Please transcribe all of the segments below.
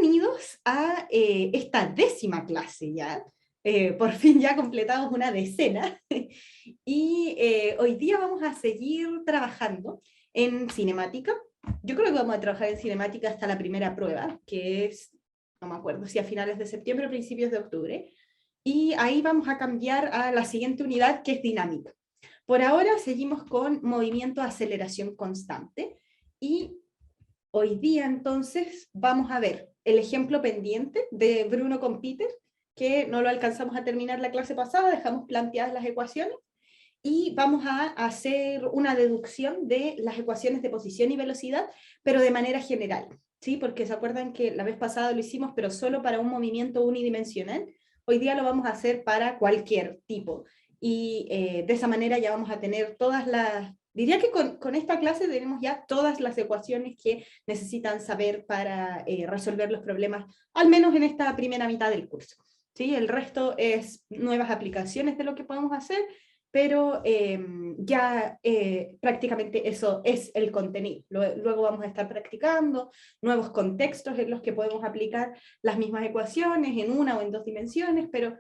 Bienvenidos a esta 10ª clase ya. Por fin ya completamos una decena. Y hoy día vamos a seguir trabajando en cinemática. Yo creo que vamos a trabajar en cinemática hasta la primera prueba, que es, no me acuerdo si a finales de septiembre o principios de octubre. Y ahí vamos a cambiar a la siguiente unidad, que es dinámica. Por ahora seguimos con movimiento, aceleración constante. Y hoy día entonces vamos a ver el ejemplo pendiente de Bruno con Peter, que no lo alcanzamos a terminar la clase pasada, dejamos planteadas las ecuaciones, y vamos a hacer una deducción de las ecuaciones de posición y velocidad, pero de manera general, ¿sí? Porque se acuerdan que la vez pasada lo hicimos, pero solo para un movimiento unidimensional. Hoy día lo vamos a hacer para cualquier tipo, y de esa manera ya vamos a tener todas las... Diría que con esta clase tenemos ya todas las ecuaciones que necesitan saber para resolver los problemas, al menos en esta primera mitad del curso, ¿sí? El resto es nuevas aplicaciones de lo que podemos hacer, pero ya prácticamente eso es el contenido. Luego vamos a estar practicando nuevos contextos en los que podemos aplicar las mismas ecuaciones en una o en dos dimensiones, pero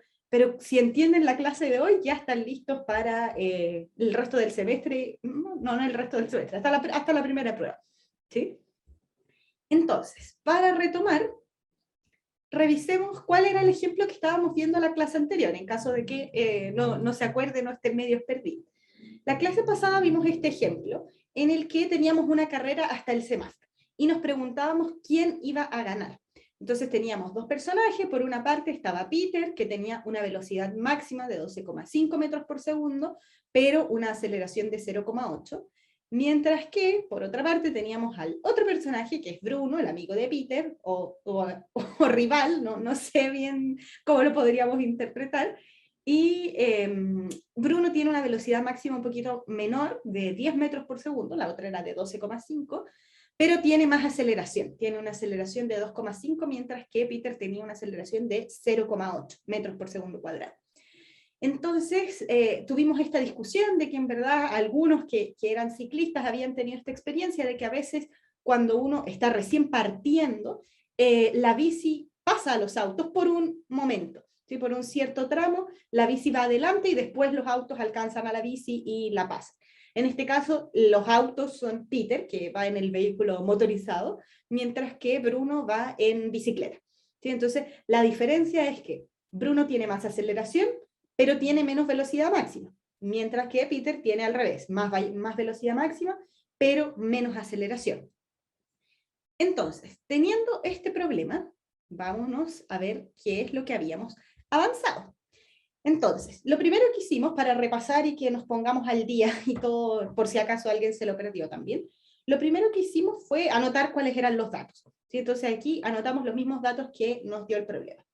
si entienden la clase de hoy, ya están listos para el resto del semestre, no el resto del semestre, hasta la primera prueba, ¿sí? Entonces, para retomar, revisemos cuál era el ejemplo que estábamos viendo en la clase anterior, en caso de que no se acuerden o estén medios perdidos. La clase pasada vimos este ejemplo, en el que teníamos una carrera hasta el semáforo, y nos preguntábamos quién iba a ganar. Entonces teníamos dos personajes. Por una parte estaba Peter, que tenía una velocidad máxima de 12,5 metros por segundo, pero una aceleración de 0,8. Mientras que, por otra parte, teníamos al otro personaje, que es Bruno, el amigo de Peter, o rival, no sé bien cómo lo podríamos interpretar. Y Bruno tiene una velocidad máxima un poquito menor, de 10 metros por segundo, la otra era de 12,5, pero tiene más aceleración, tiene una aceleración de 2,5, mientras que Peter tenía una aceleración de 0,8 metros por segundo cuadrado. Entonces tuvimos esta discusión de que en verdad algunos que eran ciclistas habían tenido esta experiencia de que a veces cuando uno está recién partiendo, la bici pasa a los autos por un momento, ¿sí? Por un cierto tramo, la bici va adelante y después los autos alcanzan a la bici y la pasan. En este caso, los autos son Peter, que va en el vehículo motorizado, mientras que Bruno va en bicicleta, ¿sí? Entonces, la diferencia es que Bruno tiene más aceleración, pero tiene menos velocidad máxima, mientras que Peter tiene al revés, más velocidad máxima, pero menos aceleración. Entonces, teniendo este problema, vámonos a ver qué es lo que habíamos avanzado. Entonces, lo primero que hicimos para repasar y que nos pongamos al día y todo, por si acaso alguien se lo perdió también, lo primero que hicimos fue anotar cuáles eran los datos, ¿sí? Entonces aquí anotamos los mismos datos que nos dio el problema.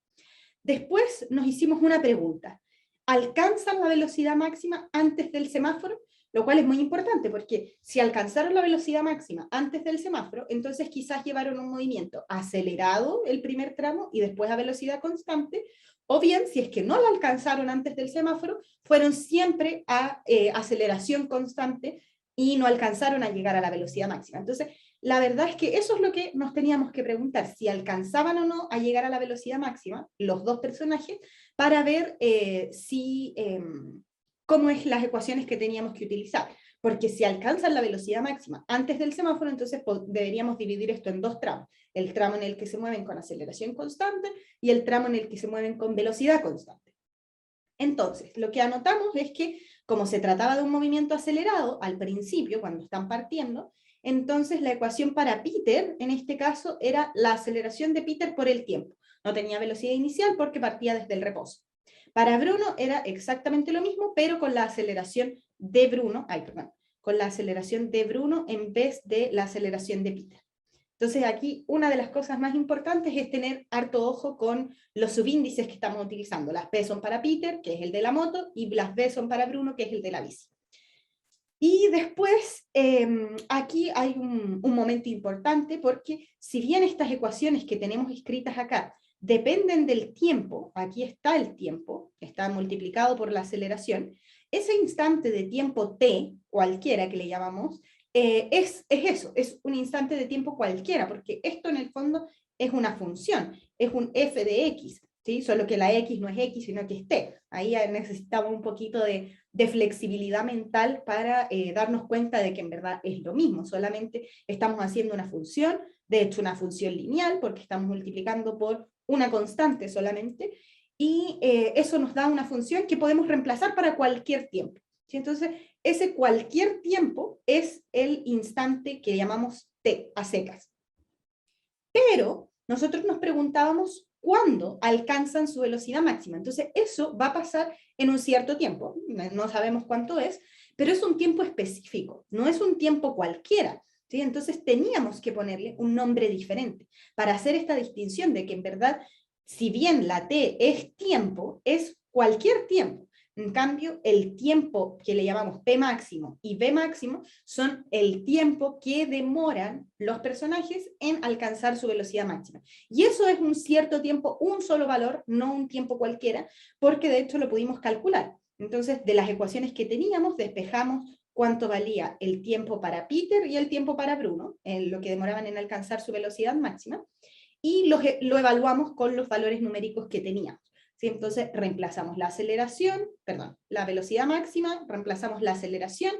Después nos hicimos una pregunta: ¿alcanzan la velocidad máxima antes del semáforo? Lo cual es muy importante, porque si alcanzaron la velocidad máxima antes del semáforo, entonces quizás llevaron un movimiento acelerado el primer tramo y después a velocidad constante, o bien, si es que no la alcanzaron antes del semáforo, fueron siempre a aceleración constante y no alcanzaron a llegar a la velocidad máxima. Entonces, la verdad es que eso es lo que nos teníamos que preguntar, si alcanzaban o no a llegar a la velocidad máxima, los dos personajes, para ver cómo es las ecuaciones que teníamos que utilizar. Porque si alcanzan la velocidad máxima antes del semáforo, entonces deberíamos dividir esto en dos tramos: el tramo en el que se mueven con aceleración constante y el tramo en el que se mueven con velocidad constante. Entonces, lo que anotamos es que, como se trataba de un movimiento acelerado al principio, cuando están partiendo, entonces la ecuación para Peter, en este caso, era la aceleración de Peter por el tiempo. No tenía velocidad inicial porque partía desde el reposo. Para Bruno era exactamente lo mismo, pero con la aceleración de Bruno, con la aceleración de Bruno en vez de la aceleración de Peter. Entonces aquí una de las cosas más importantes es tener harto ojo con los subíndices que estamos utilizando. Las P son para Peter, que es el de la moto, y las B son para Bruno, que es el de la bici. Y después, aquí hay un momento importante, porque si bien estas ecuaciones que tenemos escritas acá dependen del tiempo, aquí está el tiempo, está multiplicado por la aceleración, ese instante de tiempo t, cualquiera que le llamamos, es eso, es un instante de tiempo cualquiera, porque esto en el fondo es una función, es un f de x, ¿sí? Solo que la x no es x, sino que es t. Ahí necesitamos un poquito de flexibilidad mental para darnos cuenta de que en verdad es lo mismo, solamente estamos haciendo una función, de hecho una función lineal, porque estamos multiplicando por una constante solamente, y eso nos da una función que podemos reemplazar para cualquier tiempo. ¿Sí? Entonces, ese cualquier tiempo es el instante que llamamos t, a secas. Pero nosotros nos preguntábamos cuándo alcanzan su velocidad máxima. Entonces, eso va a pasar en un cierto tiempo, no sabemos cuánto es, pero es un tiempo específico, no es un tiempo cualquiera. ¿Sí? Entonces, teníamos que ponerle un nombre diferente para hacer esta distinción de que en verdad, si bien la t es tiempo, es cualquier tiempo. En cambio, el tiempo que le llamamos P máximo y V máximo son el tiempo que demoran los personajes en alcanzar su velocidad máxima. Y eso es un cierto tiempo, un solo valor, no un tiempo cualquiera, porque de hecho lo pudimos calcular. Entonces, de las ecuaciones que teníamos, despejamos cuánto valía el tiempo para Peter y el tiempo para Bruno, en lo que demoraban en alcanzar su velocidad máxima, y lo evaluamos con los valores numéricos que teníamos. ¿Sí? Entonces reemplazamos la aceleración, perdón, la velocidad máxima, reemplazamos la aceleración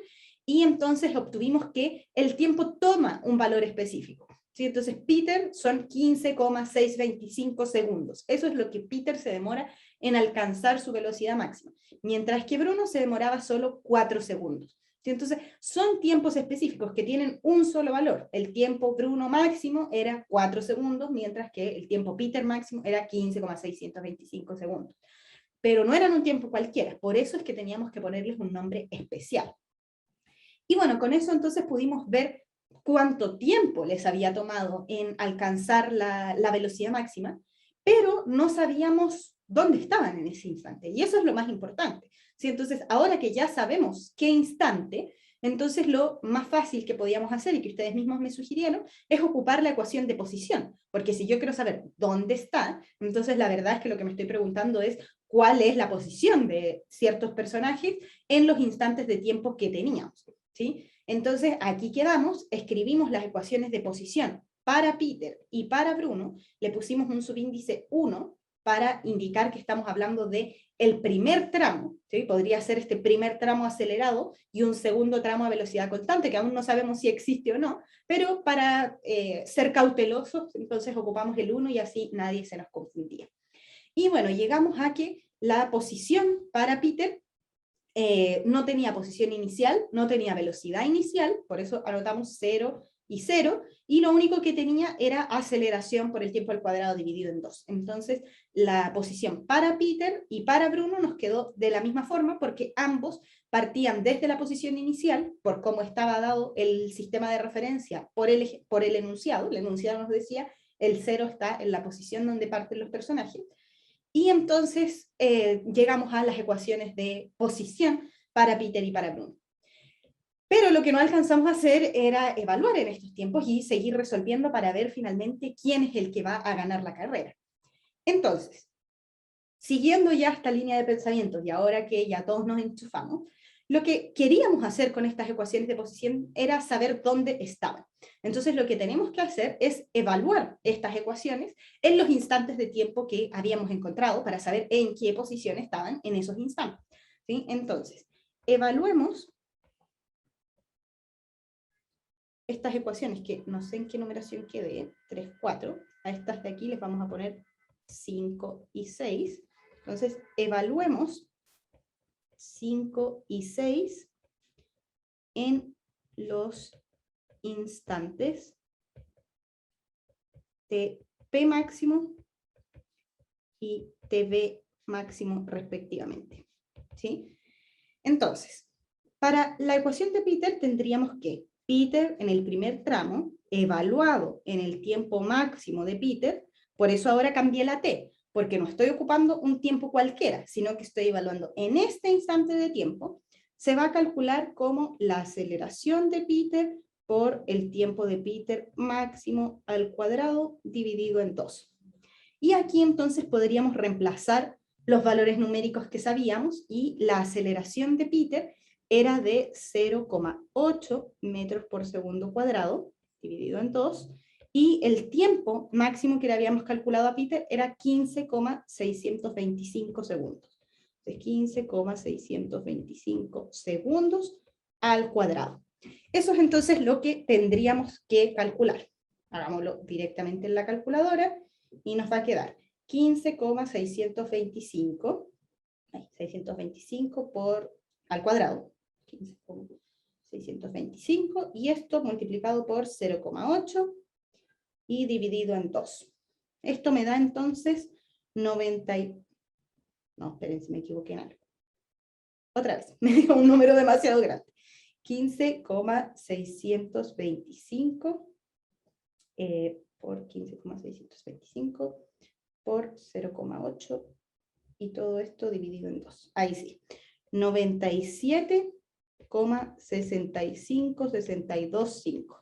y entonces obtuvimos que el tiempo toma un valor específico. ¿Sí? Entonces Peter son 15,625 segundos. Eso es lo que Peter se demora en alcanzar su velocidad máxima, mientras que Bruno se demoraba solo 4 segundos. ¿Sí? Entonces, son tiempos específicos que tienen un solo valor. El tiempo Bruno máximo era 4 segundos, mientras que el tiempo Peter máximo era 15,625 segundos. Pero no eran un tiempo cualquiera, por eso es que teníamos que ponerles un nombre especial. Y bueno, con eso entonces pudimos ver cuánto tiempo les había tomado en alcanzar la velocidad máxima, pero no sabíamos dónde estaban en ese instante. Y eso es lo más importante. ¿Sí? Entonces, ahora que ya sabemos qué instante, entonces lo más fácil que podíamos hacer, y que ustedes mismos me sugirieron, es ocupar la ecuación de posición. Porque si yo quiero saber dónde está, entonces la verdad es que lo que me estoy preguntando es cuál es la posición de ciertos personajes en los instantes de tiempo que teníamos. ¿Sí? Entonces, aquí quedamos, escribimos las ecuaciones de posición para Peter y para Bruno, le pusimos un subíndice 1 para indicar que estamos hablando de el primer tramo, ¿sí? Podría ser este primer tramo acelerado y un segundo tramo a velocidad constante, que aún no sabemos si existe o no, pero para ser cautelosos, entonces ocupamos el 1 y así nadie se nos confundía. Y bueno, llegamos a que la posición para Peter no tenía posición inicial, no tenía velocidad inicial, por eso anotamos 0 y 0, y lo único que tenía era aceleración por el tiempo al cuadrado dividido en 2. Entonces, la posición para Peter y para Bruno nos quedó de la misma forma, porque ambos partían desde la posición inicial, por cómo estaba dado el sistema de referencia por el enunciado. El enunciado nos decía, el 0 está en la posición donde parten los personajes, y entonces llegamos a las ecuaciones de posición para Peter y para Bruno. Pero lo que no alcanzamos a hacer era evaluar en estos tiempos y seguir resolviendo para ver finalmente quién es el que va a ganar la carrera. Entonces, siguiendo ya esta línea de pensamiento y ahora que ya todos nos enchufamos, lo que queríamos hacer con estas ecuaciones de posición era saber dónde estaban. Entonces lo que tenemos que hacer es evaluar estas ecuaciones en los instantes de tiempo que habíamos encontrado para saber en qué posición estaban en esos instantes. ¿Sí? Entonces, evaluemos estas ecuaciones, que no sé en qué numeración quede, 3, 4, a estas de aquí les vamos a poner 5 y 6. Entonces, evaluemos 5 y 6 en los instantes de P máximo y TV máximo respectivamente. ¿Sí? Entonces, para la ecuación de Peter tendríamos que Peter en el primer tramo, evaluado en el tiempo máximo de Peter, por eso ahora cambié la T, porque no estoy ocupando un tiempo cualquiera, sino que estoy evaluando en este instante de tiempo, se va a calcular como la aceleración de Peter por el tiempo de Peter máximo al cuadrado dividido en 2. Y aquí entonces podríamos reemplazar los valores numéricos que sabíamos y la aceleración de Peter era de 0,8 metros por segundo cuadrado dividido en 2, y el tiempo máximo que le habíamos calculado a Peter era 15,625 segundos. Entonces, 15,625 segundos al cuadrado. Eso es entonces lo que tendríamos que calcular. Hagámoslo directamente en la calculadora y nos va a quedar 15,625 625 por al cuadrado. 15,625 y esto multiplicado por 0,8 y dividido en 2. Esto me da entonces 90. No, esperen, me equivoqué en algo. Otra vez, me dio un número demasiado grande. 15,625 por 15,625 por 0,8 y todo esto dividido en 2. Ahí sí. 97,6562,5.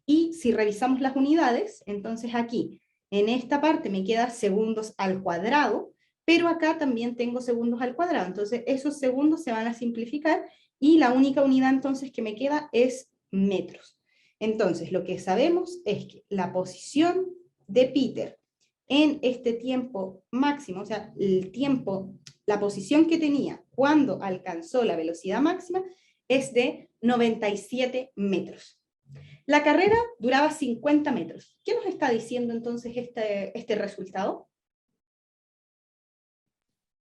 Y si revisamos las unidades, entonces aquí, en esta parte me queda segundos al cuadrado, pero acá también tengo segundos al cuadrado. Entonces esos segundos se van a simplificar y la única unidad entonces que me queda es metros. Entonces lo que sabemos es que la posición de Peter en este tiempo máximo, o sea, el tiempo, la posición que tenía cuando alcanzó la velocidad máxima es de 97 metros. La carrera duraba 50 metros. ¿Qué nos está diciendo entonces este resultado?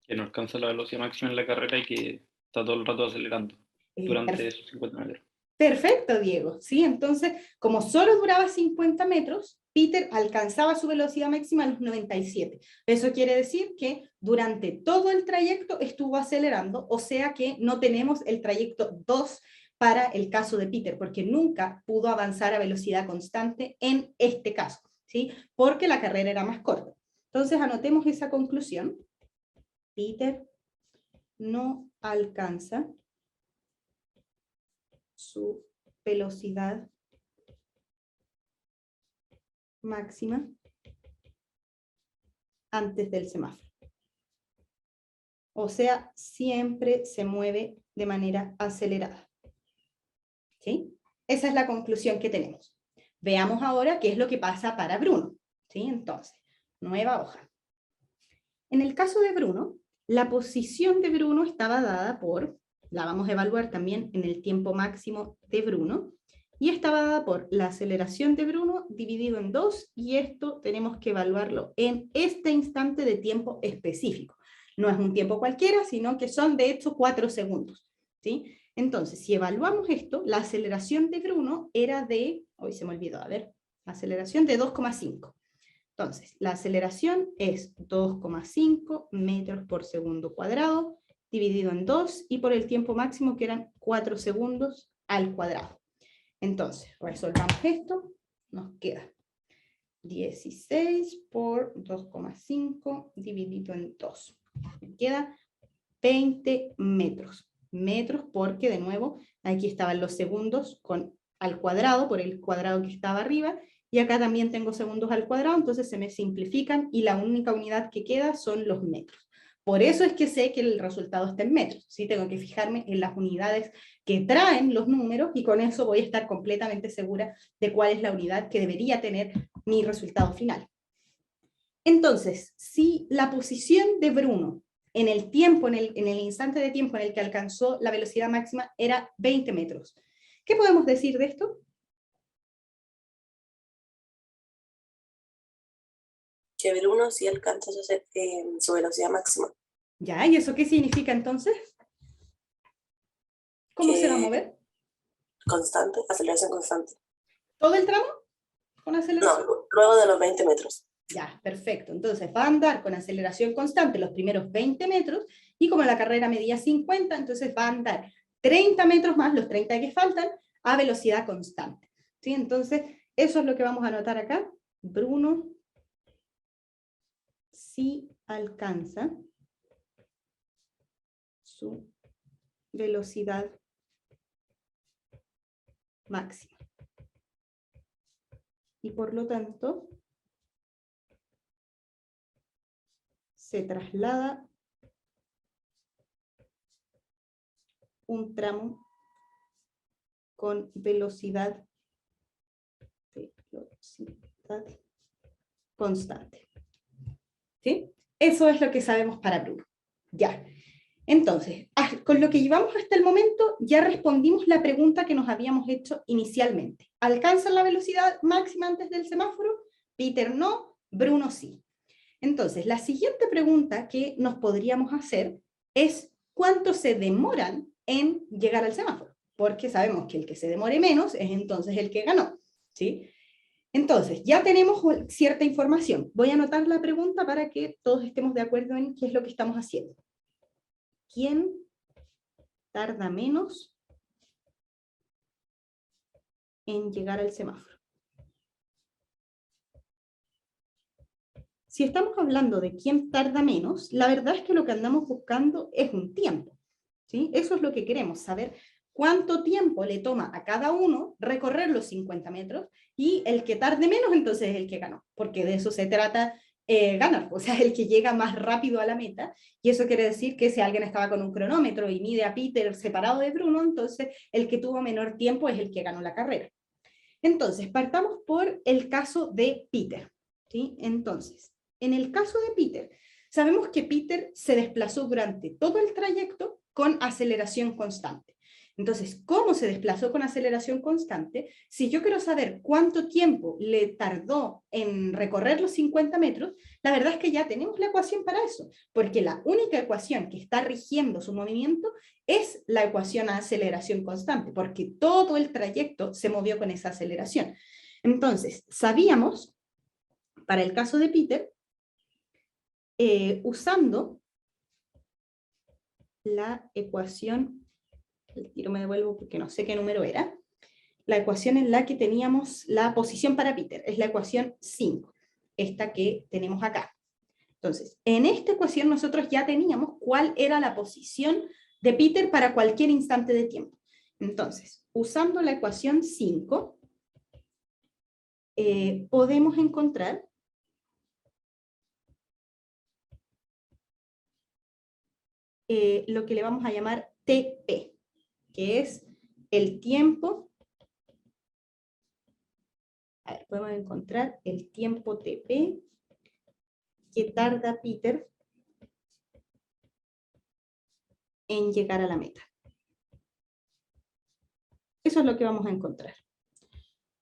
Que no alcanza la velocidad máxima en la carrera y que está todo el rato acelerando durante esos 50 metros. Perfecto, Diego. ¿Sí? Entonces, como solo duraba 50 metros, Peter alcanzaba su velocidad máxima a los 97. Eso quiere decir que durante todo el trayecto estuvo acelerando, o sea que no tenemos el trayecto 2 para el caso de Peter, porque nunca pudo avanzar a velocidad constante en este caso, ¿sí? Porque la carrera era más corta. Entonces, anotemos esa conclusión. Peter no alcanza su velocidad máxima antes del semáforo. O sea, siempre se mueve de manera acelerada. ¿Sí? Esa es la conclusión que tenemos. Veamos ahora qué es lo que pasa para Bruno. ¿Sí? Entonces, nueva hoja. En el caso de Bruno, la posición de Bruno estaba dada por, la vamos a evaluar también en el tiempo máximo de Bruno, y estaba dada por la aceleración de Bruno dividido en 2, y esto tenemos que evaluarlo en este instante de tiempo específico. No es un tiempo cualquiera, sino que son de hecho 4 segundos. ¿Sí? Entonces, si evaluamos esto, la aceleración de Bruno era de, hoy se me olvidó, a ver, aceleración de 2,5. Entonces, la aceleración es 2,5 metros por segundo cuadrado, dividido en 2, y por el tiempo máximo que eran 4 segundos al cuadrado. Entonces, resolvamos esto, nos queda 16 por 2,5 dividido en 2. Me queda 20 metros. Metros porque, de nuevo, aquí estaban los segundos al cuadrado, por el cuadrado que estaba arriba, y acá también tengo segundos al cuadrado, entonces se me simplifican y la única unidad que queda son los metros. Por eso es que sé que el resultado está en metros, ¿sí? Tengo que fijarme en las unidades que traen los números y con eso voy a estar completamente segura de cuál es la unidad que debería tener mi resultado final. Entonces, si la posición de Bruno en el tiempo, en el instante de tiempo en el que alcanzó la velocidad máxima era 20 metros, ¿qué podemos decir de esto? Que Bruno sí alcanza su velocidad máxima. Ya, ¿y eso qué significa entonces? ¿Cómo se va a mover? Constante, aceleración constante. ¿Todo el tramo con aceleración? No, luego de los 20 metros. Ya, perfecto. Entonces va a andar con aceleración constante los primeros 20 metros y como la carrera medía 50, entonces va a andar 30 metros más, los 30 que faltan, a velocidad constante. ¿Sí? Entonces, eso es lo que vamos a anotar acá. Bruno sí alcanza su velocidad máxima. Y por lo tanto, se traslada un tramo con velocidad de velocidad constante. ¿Sí? Eso es lo que sabemos para Bruno. Ya. Entonces, con lo que llevamos hasta el momento, ya respondimos la pregunta que nos habíamos hecho inicialmente. ¿Alcanzan la velocidad máxima antes del semáforo? Peter no, Bruno sí. Entonces, la siguiente pregunta que nos podríamos hacer es ¿cuánto se demoran en llegar al semáforo? Porque sabemos que el que se demore menos es entonces el que ganó, ¿sí? Entonces, ya tenemos cierta información. Voy a anotar la pregunta para que todos estemos de acuerdo en qué es lo que estamos haciendo. ¿Quién tarda menos en llegar al semáforo? Si estamos hablando de quién tarda menos, la verdad es que lo que andamos buscando es un tiempo, ¿sí? Eso es lo que queremos, saber cuánto tiempo le toma a cada uno recorrer los 50 metros, y el que tarde menos entonces es el que ganó, porque de eso se trata ganar, o sea, el que llega más rápido a la meta, y eso quiere decir que si alguien estaba con un cronómetro y mide a Peter separado de Bruno, entonces el que tuvo menor tiempo es el que ganó la carrera. Entonces, partamos por el caso de Peter, ¿sí? Entonces, en el caso de Peter, sabemos que Peter se desplazó durante todo el trayecto con aceleración constante. Entonces, ¿cómo se desplazó con aceleración constante? Si yo quiero saber cuánto tiempo le tardó en recorrer los 50 metros, la verdad es que ya tenemos la ecuación para eso, porque la única ecuación que está rigiendo su movimiento es la ecuación a aceleración constante, porque todo el trayecto se movió con esa aceleración. Entonces, sabíamos, para el caso de Peter, usando la ecuación, el tiro me devuelvo porque no sé qué número era, la ecuación en la que teníamos la posición para Peter, es la ecuación 5, esta que tenemos acá. Entonces, en esta ecuación nosotros ya teníamos cuál era la posición de Peter para cualquier instante de tiempo. Entonces, usando la ecuación 5, podemos encontrar lo que le vamos a llamar TP, que es el tiempo. A ver, podemos encontrar el tiempo TP que tarda Peter en llegar a la meta. Eso es lo que vamos a encontrar.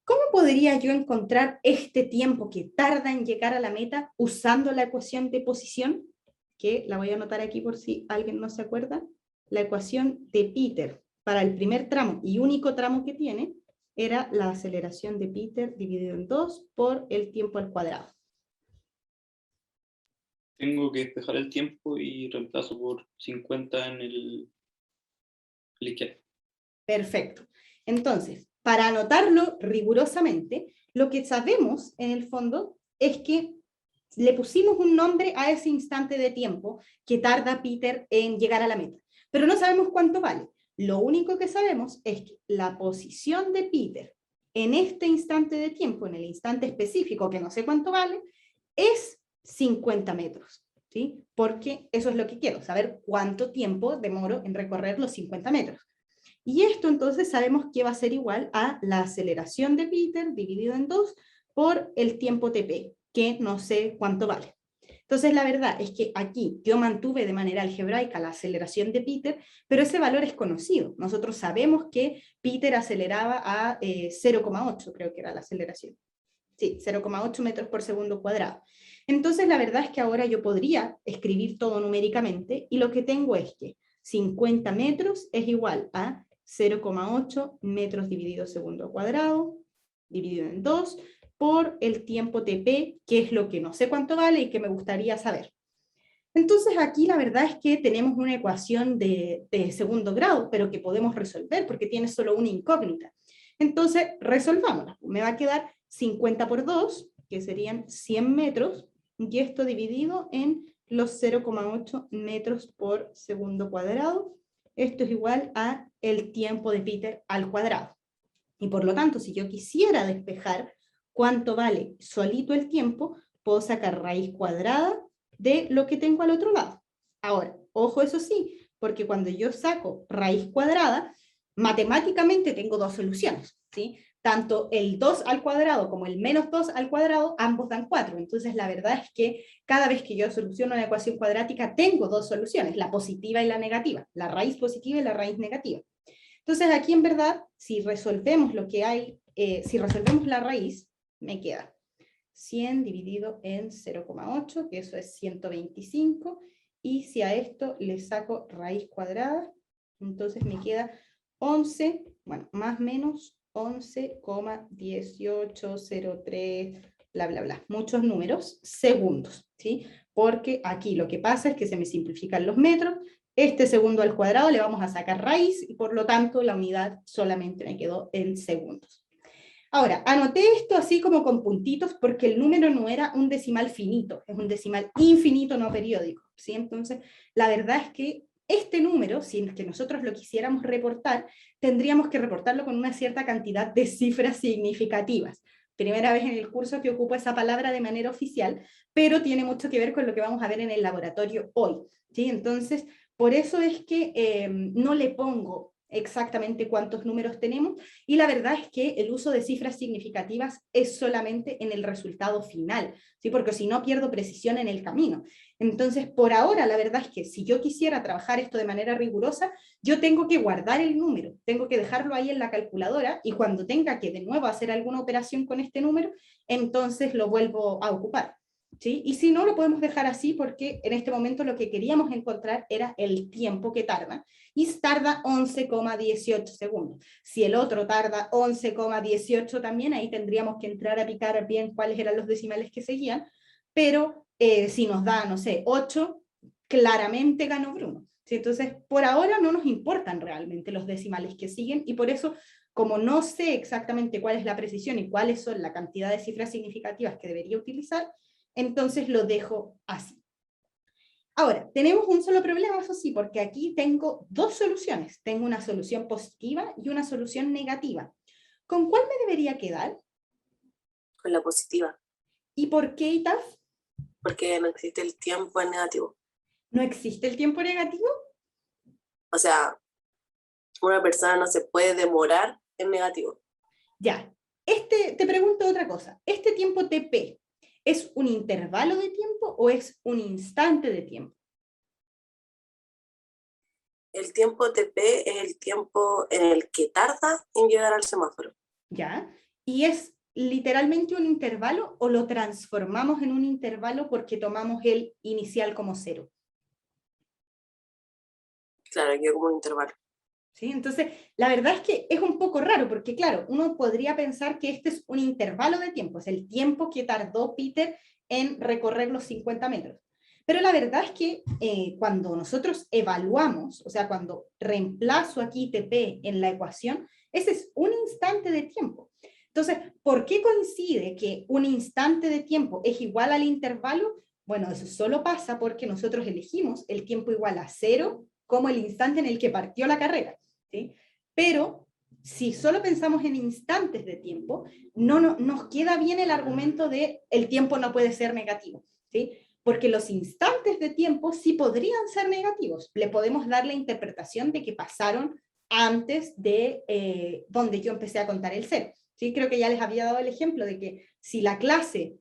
¿Cómo podría yo encontrar este tiempo que tarda en llegar a la meta usando la ecuación de posición? Que la voy a anotar aquí por si alguien no se acuerda. La ecuación de Peter para el primer tramo y único tramo que tiene era la aceleración de Peter dividido en 2 por el tiempo al cuadrado. Tengo que despejar el tiempo y reemplazo por 50 en el izquierdo. Perfecto. Entonces, para anotarlo rigurosamente, lo que sabemos en el fondo es que le pusimos un nombre a ese instante de tiempo que tarda Peter en llegar a la meta, pero no sabemos cuánto vale. Lo único que sabemos es que la posición de Peter en este instante de tiempo, en el instante específico que no sé cuánto vale, es 50 metros, ¿sí? Porque eso es lo que quiero, saber cuánto tiempo demoro en recorrer los 50 metros. Y esto entonces sabemos que va a ser igual a la aceleración de Peter dividido en 2 por el tiempo TP, que no sé cuánto vale. Entonces la verdad es que aquí yo mantuve de manera algebraica la aceleración de Peter, pero ese valor es conocido. Nosotros sabemos que Peter aceleraba a 0,8, creo que era la aceleración. Sí, 0,8 metros por segundo cuadrado. Entonces la verdad es que ahora yo podría escribir todo numéricamente y lo que tengo es que 50 metros es igual a 0,8 metros dividido segundo cuadrado, dividido en 2, por el tiempo TP, que es lo que no sé cuánto vale y que me gustaría saber. Entonces aquí la verdad es que tenemos una ecuación de segundo grado, pero que podemos resolver porque tiene solo una incógnita. Entonces resolvámosla. Me va a quedar 50 por 2, que serían 100 metros, y esto dividido en los 0,8 metros por segundo cuadrado. Esto es igual a el tiempo de Peter al cuadrado. Y por lo tanto, si yo quisiera despejar cuánto vale solito el tiempo, puedo sacar raíz cuadrada de lo que tengo al otro lado. Ahora, ojo eso sí, porque cuando yo saco raíz cuadrada, matemáticamente tengo dos soluciones, ¿sí? tanto el 2 al cuadrado como el menos 2 al cuadrado, ambos dan 4. Entonces la verdad es que cada vez que yo soluciono una ecuación cuadrática tengo dos soluciones, la positiva y la negativa, la raíz positiva y la raíz negativa. Entonces aquí en verdad, si resolvemos lo que hay, si resolvemos la raíz, me queda 100 dividido en 0,8, que eso es 125, y si a esto le saco raíz cuadrada, entonces me queda 11, bueno, más o menos 11,1803, bla, bla, bla, muchos números, segundos, ¿sí? Porque aquí lo que pasa es que se me simplifican los metros, este segundo al cuadrado le vamos a sacar raíz, y por lo tanto la unidad solamente me quedó en segundos. Ahora, anoté esto así como con puntitos porque el número no era un decimal finito, es un decimal infinito no periódico, ¿sí? Entonces, la verdad es que este número, si es que nosotros lo quisiéramos reportar, tendríamos que reportarlo con una cierta cantidad de cifras significativas. Primera vez en el curso que ocupo esa palabra de manera oficial, pero tiene mucho que ver con lo que vamos a ver en el laboratorio hoy, ¿sí? Entonces, por eso es que no le pongo exactamente cuántos números tenemos, y la verdad es que el uso de cifras significativas es solamente en el resultado final, ¿sí? Porque si no pierdo precisión en el camino. Entonces, por ahora, la verdad es que si yo quisiera trabajar esto de manera rigurosa, yo tengo que guardar el número, tengo que dejarlo ahí en la calculadora, y cuando tenga que de nuevo hacer alguna operación con este número, entonces lo vuelvo a ocupar. ¿Sí? Y si no, lo podemos dejar así porque en este momento lo que queríamos encontrar era el tiempo que tarda, y tarda 11,18 segundos. Si el otro tarda 11,18 también, ahí tendríamos que entrar a picar bien cuáles eran los decimales que seguían, pero si nos da, no sé, 8, claramente ganó Bruno. ¿Sí? Entonces, por ahora no nos importan realmente los decimales que siguen, y por eso, como no sé exactamente cuál es la precisión y cuáles son la cantidad de cifras significativas que debería utilizar, entonces lo dejo así. Ahora, tenemos un solo problema, eso sí, porque aquí tengo dos soluciones. Tengo una solución positiva y una solución negativa. ¿Con cuál me debería quedar? Con la positiva, ¿Y por qué, Itaf? porque no existe el tiempo en negativo. ¿No existe el tiempo negativo? O sea, una persona no se puede demorar en negativo. Ya. Te pregunto otra cosa. ¿Este tiempo TP es un intervalo de tiempo o es un instante de tiempo? El tiempo TP es el tiempo en el que tarda en llegar al semáforo. ¿Ya? ¿Y es literalmente un intervalo o lo transformamos en un intervalo porque tomamos el inicial como 0? Claro, yo como un intervalo. ¿Sí? Entonces, la verdad es que es un poco raro, porque claro, uno podría pensar que este es un intervalo de tiempo, es el tiempo que tardó Peter en recorrer los 50 metros. Pero la verdad es que cuando nosotros evaluamos, o sea, cuando reemplazo aquí TP en la ecuación, ese es un instante de tiempo. Entonces, ¿por qué coincide que un instante de tiempo es igual al intervalo? Bueno, eso solo pasa porque nosotros elegimos el tiempo igual a 0 como el instante en el que partió la carrera. ¿Sí? Pero si solo pensamos en instantes de tiempo, no nos queda bien el argumento de el tiempo no puede ser negativo, ¿sí? Porque los instantes de tiempo sí podrían ser negativos. Le podemos dar la interpretación de que pasaron antes de donde yo empecé a contar el 0. ¿Sí? Creo que ya les había dado el ejemplo de que si la clase,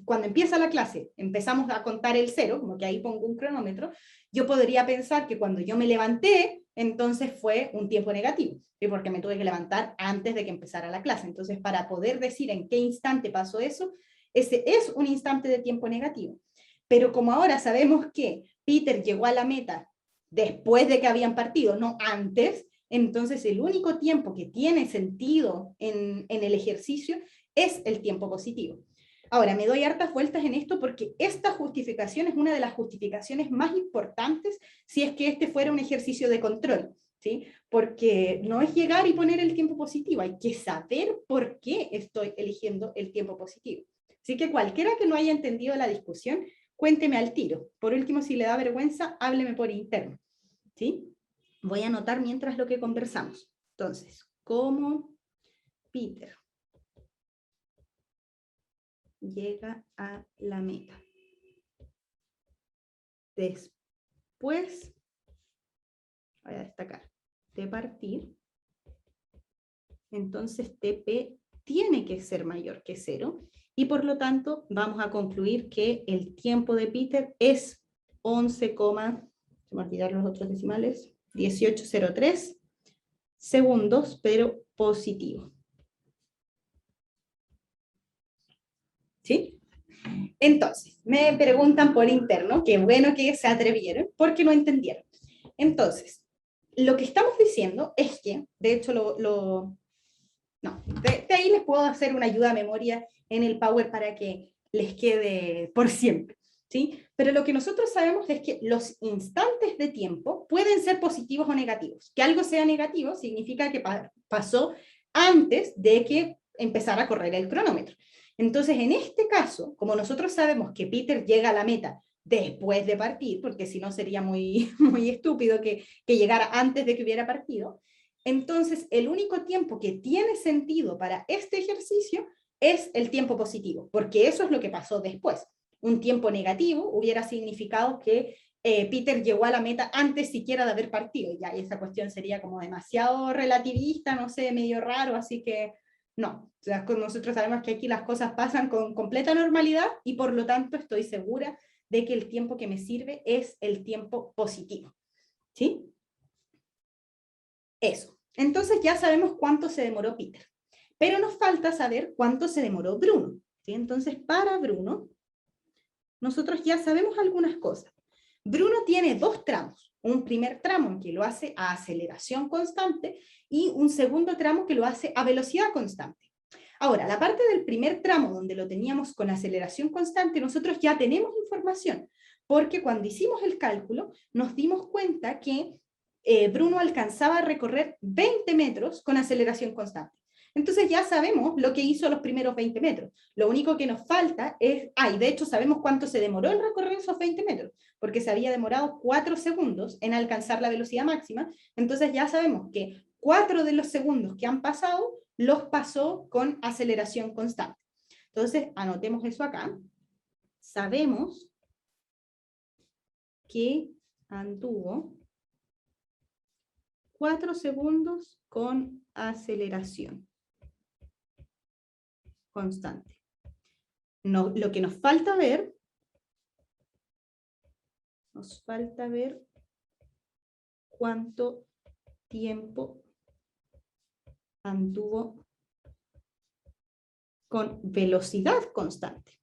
cuando empieza la clase, empezamos a contar el 0, como que ahí pongo un cronómetro, yo podría pensar que cuando yo me levanté, entonces fue un tiempo negativo, ¿sí? Porque me tuve que levantar antes de que empezara la clase. Entonces, para poder decir en qué instante pasó eso, ese es un instante de tiempo negativo. Pero como ahora sabemos que Peter llegó a la meta después de que habían partido, no antes, entonces el único tiempo que tiene sentido en el ejercicio es el tiempo positivo. Ahora, me doy hartas vueltas en esto porque esta justificación es una de las justificaciones más importantes si es que este fuera un ejercicio de control, ¿sí? Porque no es llegar y poner el tiempo positivo, hay que saber por qué estoy eligiendo el tiempo positivo. Así que cualquiera que no haya entendido la discusión, cuénteme al tiro. Por último, si le da vergüenza, hábleme por interno, ¿sí? Voy a anotar mientras lo que conversamos. Entonces, ¿cómo Peter llega a la meta? Después, voy a destacar, de partir entonces TP tiene que ser mayor que 0, y por lo tanto vamos a concluir que el tiempo de Peter es 11, se me olvidaron los otros decimales, 1803 segundos, pero positivo. ¿Sí? Entonces, me preguntan por interno, qué bueno que se atrevieron, porque no entendieron. Entonces, lo que estamos diciendo es que, de hecho, de ahí les puedo hacer una ayuda a memoria en el Power para que les quede por siempre, ¿sí? Pero lo que nosotros sabemos es que los instantes de tiempo pueden ser positivos o negativos. Que algo sea negativo significa que pasó antes de que empezara a correr el cronómetro. Entonces, en este caso, como nosotros sabemos que Peter llega a la meta después de partir, porque si no sería muy, muy estúpido que llegara antes de que hubiera partido, entonces el único tiempo que tiene sentido para este ejercicio es el tiempo positivo, porque eso es lo que pasó después. Un tiempo negativo hubiera significado que Peter llegó a la meta antes siquiera de haber partido, y esa cuestión sería como demasiado relativista, no sé, medio raro, así que no. O sea, nosotros sabemos que aquí las cosas pasan con completa normalidad, y por lo tanto estoy segura de que el tiempo que me sirve es el tiempo positivo. ¿Sí? Eso. Entonces ya sabemos cuánto se demoró Peter. Pero nos falta saber cuánto se demoró Bruno. ¿Sí? Entonces, para Bruno, nosotros ya sabemos algunas cosas. Bruno tiene dos tramos. Un primer tramo en que lo hace a aceleración constante y un segundo tramo que lo hace a velocidad constante. Ahora, la parte del primer tramo donde lo teníamos con aceleración constante, nosotros ya tenemos información, porque cuando hicimos el cálculo nos dimos cuenta que Bruno alcanzaba a recorrer 20 metros con aceleración constante. Entonces ya sabemos lo que hizo los primeros 20 metros. Lo único que nos falta es, y de hecho sabemos cuánto se demoró en recorrer esos 20 metros, porque se había demorado 4 segundos en alcanzar la velocidad máxima. Entonces ya sabemos que 4 de los segundos que han pasado los pasó con aceleración constante. Entonces anotemos eso acá. Sabemos que anduvo 4 segundos con aceleración constante. No, lo que nos falta ver cuánto tiempo anduvo con velocidad constante.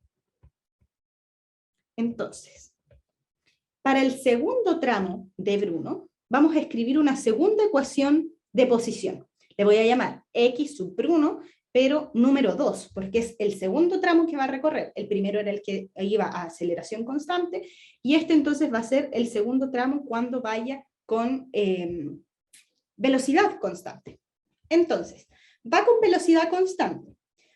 Entonces, para el segundo tramo de Bruno, vamos a escribir una segunda ecuación de posición. Le voy a llamar X sub Bruno, pero número 2, porque es el segundo tramo que va a recorrer. El primero era el que iba a aceleración constante, y este entonces va a ser el segundo tramo cuando vaya con velocidad constante. Entonces, va con velocidad constante.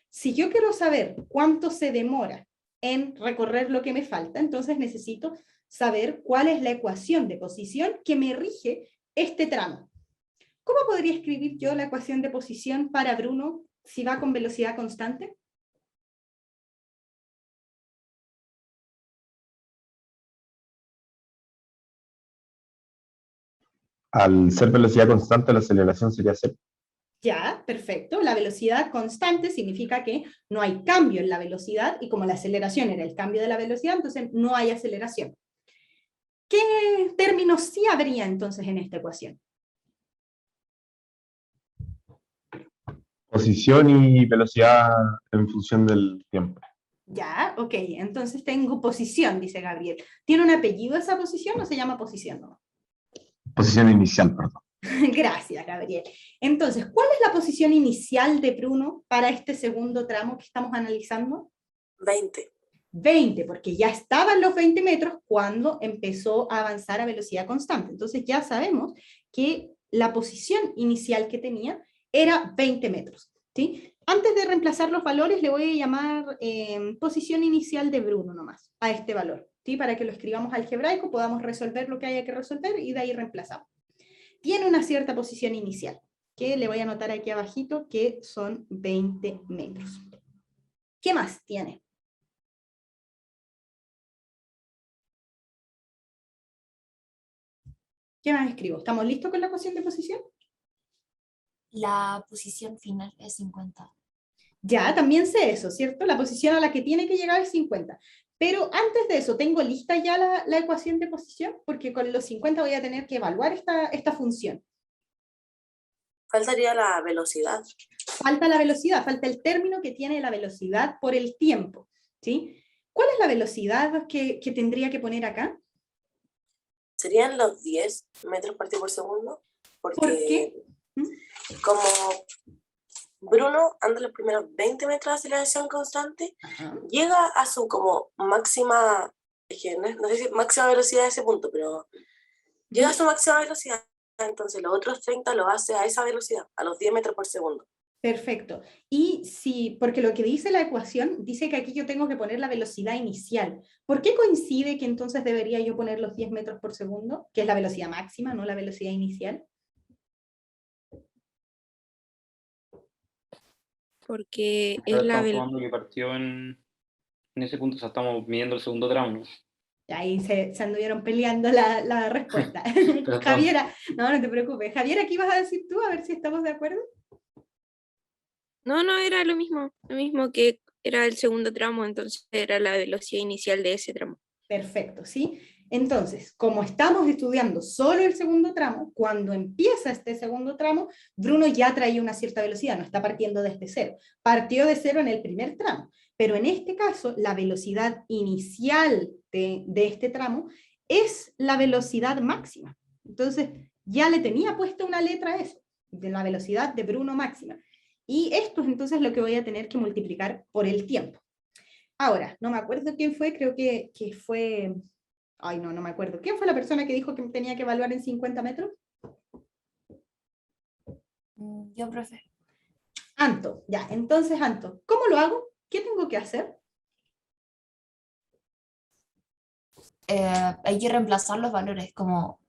Si yo quiero saber cuánto se demora en recorrer lo que me falta, entonces necesito saber cuál es la ecuación de posición que me rige este tramo. ¿Cómo podría escribir yo la ecuación de posición para Bruno si va con velocidad constante? Al ser velocidad constante, la aceleración sería cero. Ya, perfecto. La velocidad constante significa que no hay cambio en la velocidad, y como la aceleración era el cambio de la velocidad, entonces no hay aceleración. ¿Qué términos sí habría entonces en esta ecuación? Posición y velocidad en función del tiempo. Ya, ok. Entonces tengo posición, dice Gabriel. ¿Tiene un apellido esa posición o se llama posición nomás? Posición inicial, perdón. Gracias, Gabriel. Entonces, ¿cuál es la posición inicial de Bruno para este segundo tramo que estamos analizando? 20. 20, porque ya estaban los 20 metros cuando empezó a avanzar a velocidad constante. Entonces ya sabemos que la posición inicial que tenía era 20 metros. ¿Sí? Antes de reemplazar los valores, le voy a llamar posición inicial de Bruno nomás, a este valor, ¿sí? Para que lo escribamos algebraico, podamos resolver lo que haya que resolver y de ahí reemplazamos. Tiene una cierta posición inicial, que le voy a anotar aquí abajito, que son 20 metros. ¿Qué más tiene? ¿Qué más escribo? ¿Estamos listos con la ecuación de posición? La posición final es 50. Ya, también sé eso, ¿cierto? La posición a la que tiene que llegar es 50. Pero antes de eso, ¿tengo lista ya la ecuación de posición? Porque con los 50 voy a tener que evaluar esta función. Faltaría la velocidad. Falta la velocidad, falta el término que tiene la velocidad por el tiempo, ¿sí? ¿Cuál es la velocidad que tendría que poner acá? Serían los 10 metros por segundo, ¿Por qué? porque como Bruno anda los primeros 20 metros de aceleración constante, Ajá. llega a su como máxima, es que no sé si máxima velocidad a ese punto, pero llega a su máxima velocidad, entonces los otros 30 lo hace a esa velocidad, a los 10 metros por segundo. Perfecto. Y si, porque lo que dice la ecuación, dice que aquí yo tengo que poner la velocidad inicial. ¿Por qué coincide que entonces debería yo poner los 10 metros por segundo, que es la velocidad máxima, no la velocidad inicial? Porque es Ahora la estamos velocidad. tomando que partió en ese punto, o sea, estamos midiendo el segundo tramo, ¿no? Y ahí se anduvieron peleando la respuesta. Perdón. Javiera, no te preocupes. Javiera, ¿qué ibas a decir tú? A ver si estamos de acuerdo. No, era lo mismo que era el segundo tramo, entonces era la velocidad inicial de ese tramo. Perfecto, ¿sí? Entonces, como estamos estudiando solo el segundo tramo, cuando empieza este segundo tramo, Bruno ya traía una cierta velocidad, no está partiendo desde cero. Partió de cero en el primer tramo, pero en este caso, la velocidad inicial de este tramo es la velocidad máxima. Entonces, ya le tenía puesta una letra a eso, de la velocidad de Bruno máxima. Y esto es entonces lo que voy a tener que multiplicar por el tiempo. Ahora, no me acuerdo quién fue, creo que fue... Ay, no me acuerdo. ¿Quién fue la persona que dijo que tenía que evaluar en 50 metros? Yo, profe. Anto, ya. Entonces, Anto, ¿cómo lo hago? ¿Qué tengo que hacer? Hay que reemplazar los valores, como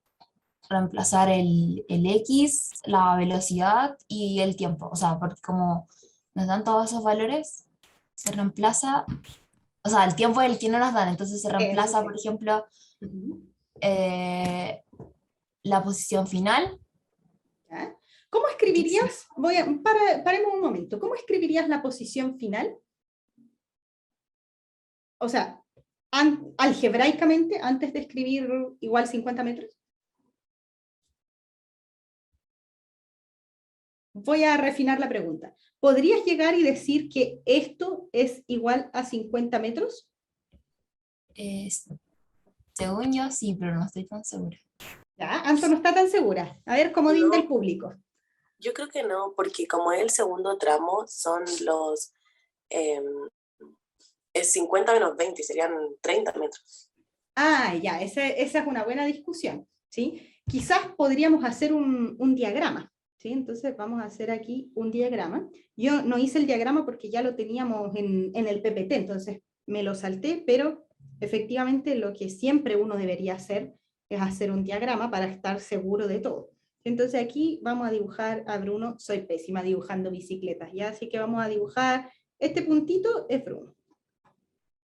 reemplazar el X, la velocidad y el tiempo. O sea, porque como nos dan todos esos valores, se reemplaza, o sea, el tiempo es el que no nos dan, entonces se Eso reemplaza, sí. por ejemplo, Ujú. la posición final. ¿Ya? ¿Cómo escribirías? Paremos un momento. ¿Cómo escribirías la posición final? O sea, algebraicamente, antes de escribir igual 50 metros. Voy a refinar la pregunta. ¿Podrías llegar y decir que esto es igual a 50 metros? Según yo, sí, pero no estoy tan segura. Ya, Anto no está tan segura. A ver, comodín No. del público. Yo creo que no, porque como es el segundo tramo, son los... es 50 menos 20, serían 30 metros. Ah, ya, esa es una buena discusión, ¿sí? Quizás podríamos hacer un diagrama, ¿sí? Entonces vamos a hacer aquí un diagrama. Yo no hice el diagrama porque ya lo teníamos en el PPT, entonces me lo salté, pero efectivamente lo que siempre uno debería hacer es hacer un diagrama para estar seguro de todo. Entonces aquí vamos a dibujar a Bruno, soy pésima dibujando bicicletas, ¿ya? Así que vamos a dibujar, este puntito es Bruno.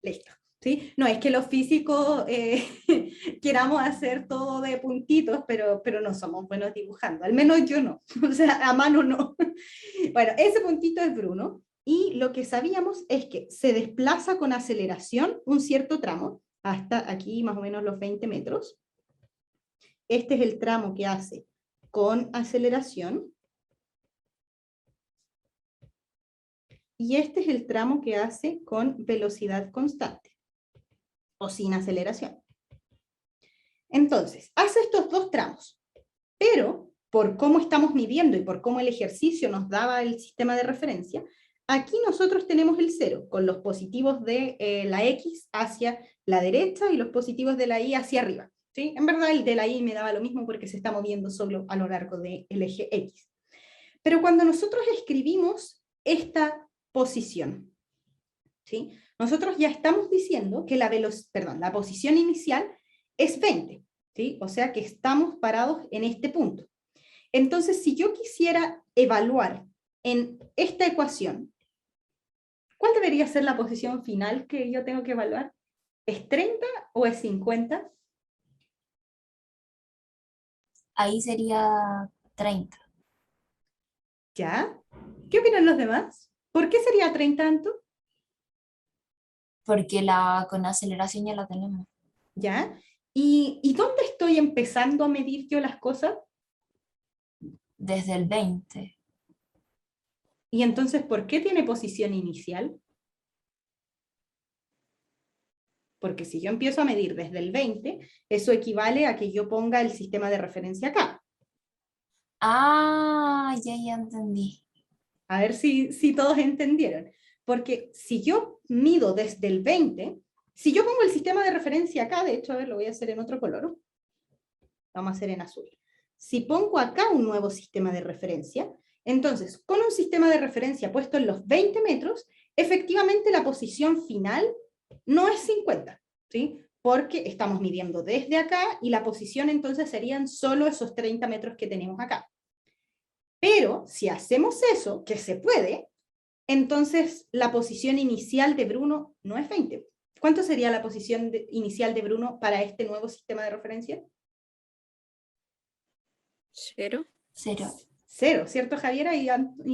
Listo. ¿Sí? No es que los físicos queramos hacer todo de puntitos, pero no somos buenos dibujando, al menos yo no, o sea, a mano no. Bueno, ese puntito es Bruno, y lo que sabíamos es que se desplaza con aceleración un cierto tramo, hasta aquí más o menos los 20 metros. Este es el tramo que hace con aceleración, y este es el tramo que hace con velocidad constante o sin aceleración. Entonces, hace estos dos tramos, pero por cómo estamos midiendo y por cómo el ejercicio nos daba el sistema de referencia, aquí nosotros tenemos el cero, con los positivos de la X hacia la derecha y los positivos de la Y hacia arriba. ¿Sí? En verdad el de la Y me daba lo mismo porque se está moviendo solo a lo largo del eje X. Pero cuando nosotros escribimos esta posición, ¿sí? Nosotros ya estamos diciendo que la posición inicial es 20, ¿sí? O sea que estamos parados en este punto. Entonces, si yo quisiera evaluar en esta ecuación, ¿cuál debería ser la posición final que yo tengo que evaluar? ¿Es 30 o es 50? Ahí sería 30. ¿Ya? ¿Qué opinan los demás? ¿Por qué sería 30, Anto? Porque con aceleración ya la tenemos. ¿Ya? ¿Y dónde estoy empezando a medir yo las cosas? Desde el 20. Y entonces, ¿por qué tiene posición inicial? Porque si yo empiezo a medir desde el 20, eso equivale a que yo ponga el sistema de referencia acá. Ah, ya entendí. A ver si todos entendieron. Porque si yo mido desde el 20, si yo pongo el sistema de referencia acá, de hecho, a ver, lo voy a hacer en otro color. Vamos a hacer en azul. Si pongo acá un nuevo sistema de referencia, entonces, con un sistema de referencia puesto en los 20 metros, efectivamente la posición final no es 50, ¿sí? Porque estamos midiendo desde acá y la posición entonces serían solo esos 30 metros que tenemos acá. Pero si hacemos eso, que se puede, entonces la posición inicial de Bruno no es 20. ¿Cuánto sería la posición inicial de Bruno para este nuevo sistema de referencia? 0. 0. 0, ¿cierto, Javiera y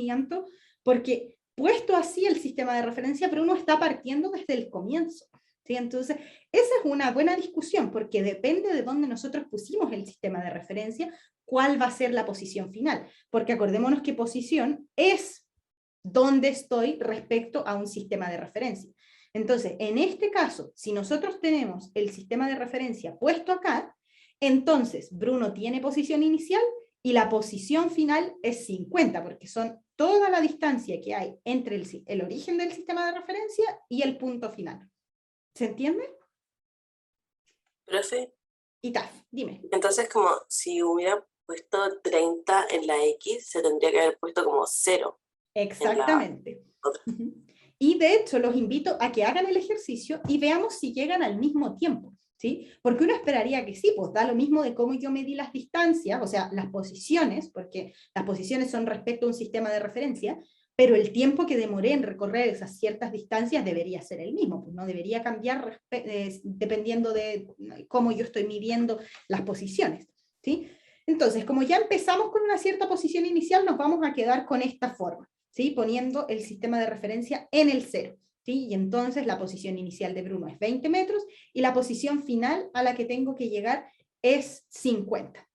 Anto? Porque puesto así el sistema de referencia, Bruno está partiendo desde el comienzo, ¿sí? Entonces, esa es una buena discusión, porque depende de dónde nosotros pusimos el sistema de referencia, cuál va a ser la posición final. Porque acordémonos que posición es dónde estoy respecto a un sistema de referencia. Entonces, en este caso, si nosotros tenemos el sistema de referencia puesto acá, entonces Bruno tiene posición inicial y la posición final es 50, porque son toda la distancia que hay entre el origen del sistema de referencia y el punto final. ¿Se entiende? Profe, Y Taf, dime. entonces como si hubiera puesto 30 en la X, se tendría que haber puesto como 0. Exactamente. otra. Y de hecho los invito a que hagan el ejercicio y veamos si llegan al mismo tiempo, ¿sí? Porque uno esperaría que sí, pues da lo mismo de cómo yo medí las distancias, o sea, las posiciones, porque las posiciones son respecto a un sistema de referencia, pero el tiempo que demoré en recorrer esas ciertas distancias debería ser el mismo, pues no debería cambiar dependiendo de cómo yo estoy midiendo las posiciones, ¿sí? Entonces, como ya empezamos con una cierta posición inicial, nos vamos a quedar con esta forma, ¿sí? Poniendo el sistema de referencia en el 0, ¿sí? Y entonces la posición inicial de Bruno es 20 metros y la posición final a la que tengo que llegar es 50,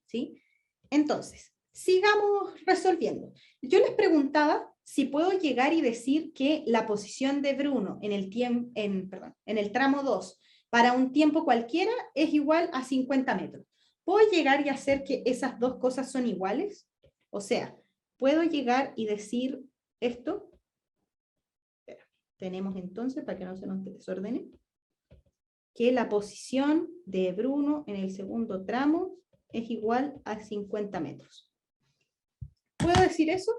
¿sí? Entonces, sigamos resolviendo. Yo les preguntaba si puedo llegar y decir que la posición de Bruno en el tramo 2 para un tiempo cualquiera es igual a 50 metros. ¿Puedo llegar y hacer que esas dos cosas son iguales? O sea, ¿puedo llegar y decir esto? Espera, tenemos entonces, para que no se nos desordene, que la posición de Bruno en el segundo tramo es igual a 50 metros. ¿Puedo decir eso?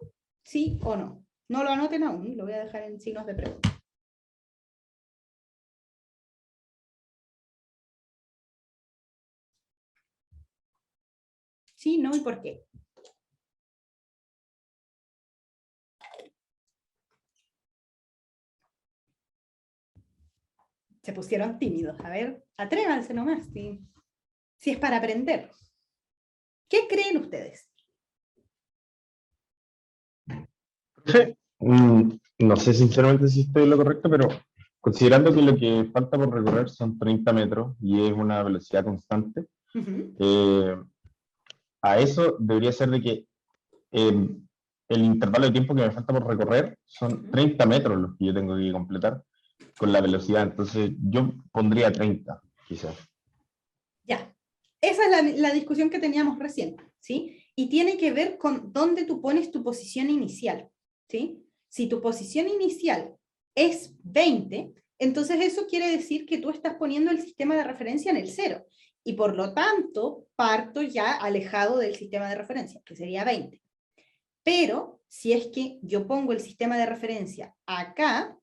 ¿Sí o no? No lo anoten aún, lo voy a dejar en signos de pregunta. ¿Sí, no y por qué? Se pusieron tímidos. A ver, atrévanse nomás, si es para aprender. ¿Qué creen ustedes? No sé sinceramente si estoy en lo correcto, pero considerando que lo que falta por recorrer son 30 metros y es una velocidad constante, a eso debería ser de que el intervalo de tiempo que me falta por recorrer son 30 metros los que yo tengo que completar con la velocidad. Entonces yo pondría 30, quizás. Ya, esa es la discusión que teníamos recién, ¿sí? Y tiene que ver con dónde tú pones tu posición inicial, ¿sí? Si tu posición inicial es 20, entonces eso quiere decir que tú estás poniendo el sistema de referencia en el 0, y por lo tanto parto ya alejado del sistema de referencia, que sería 20. Pero si es que yo pongo el sistema de referencia acá,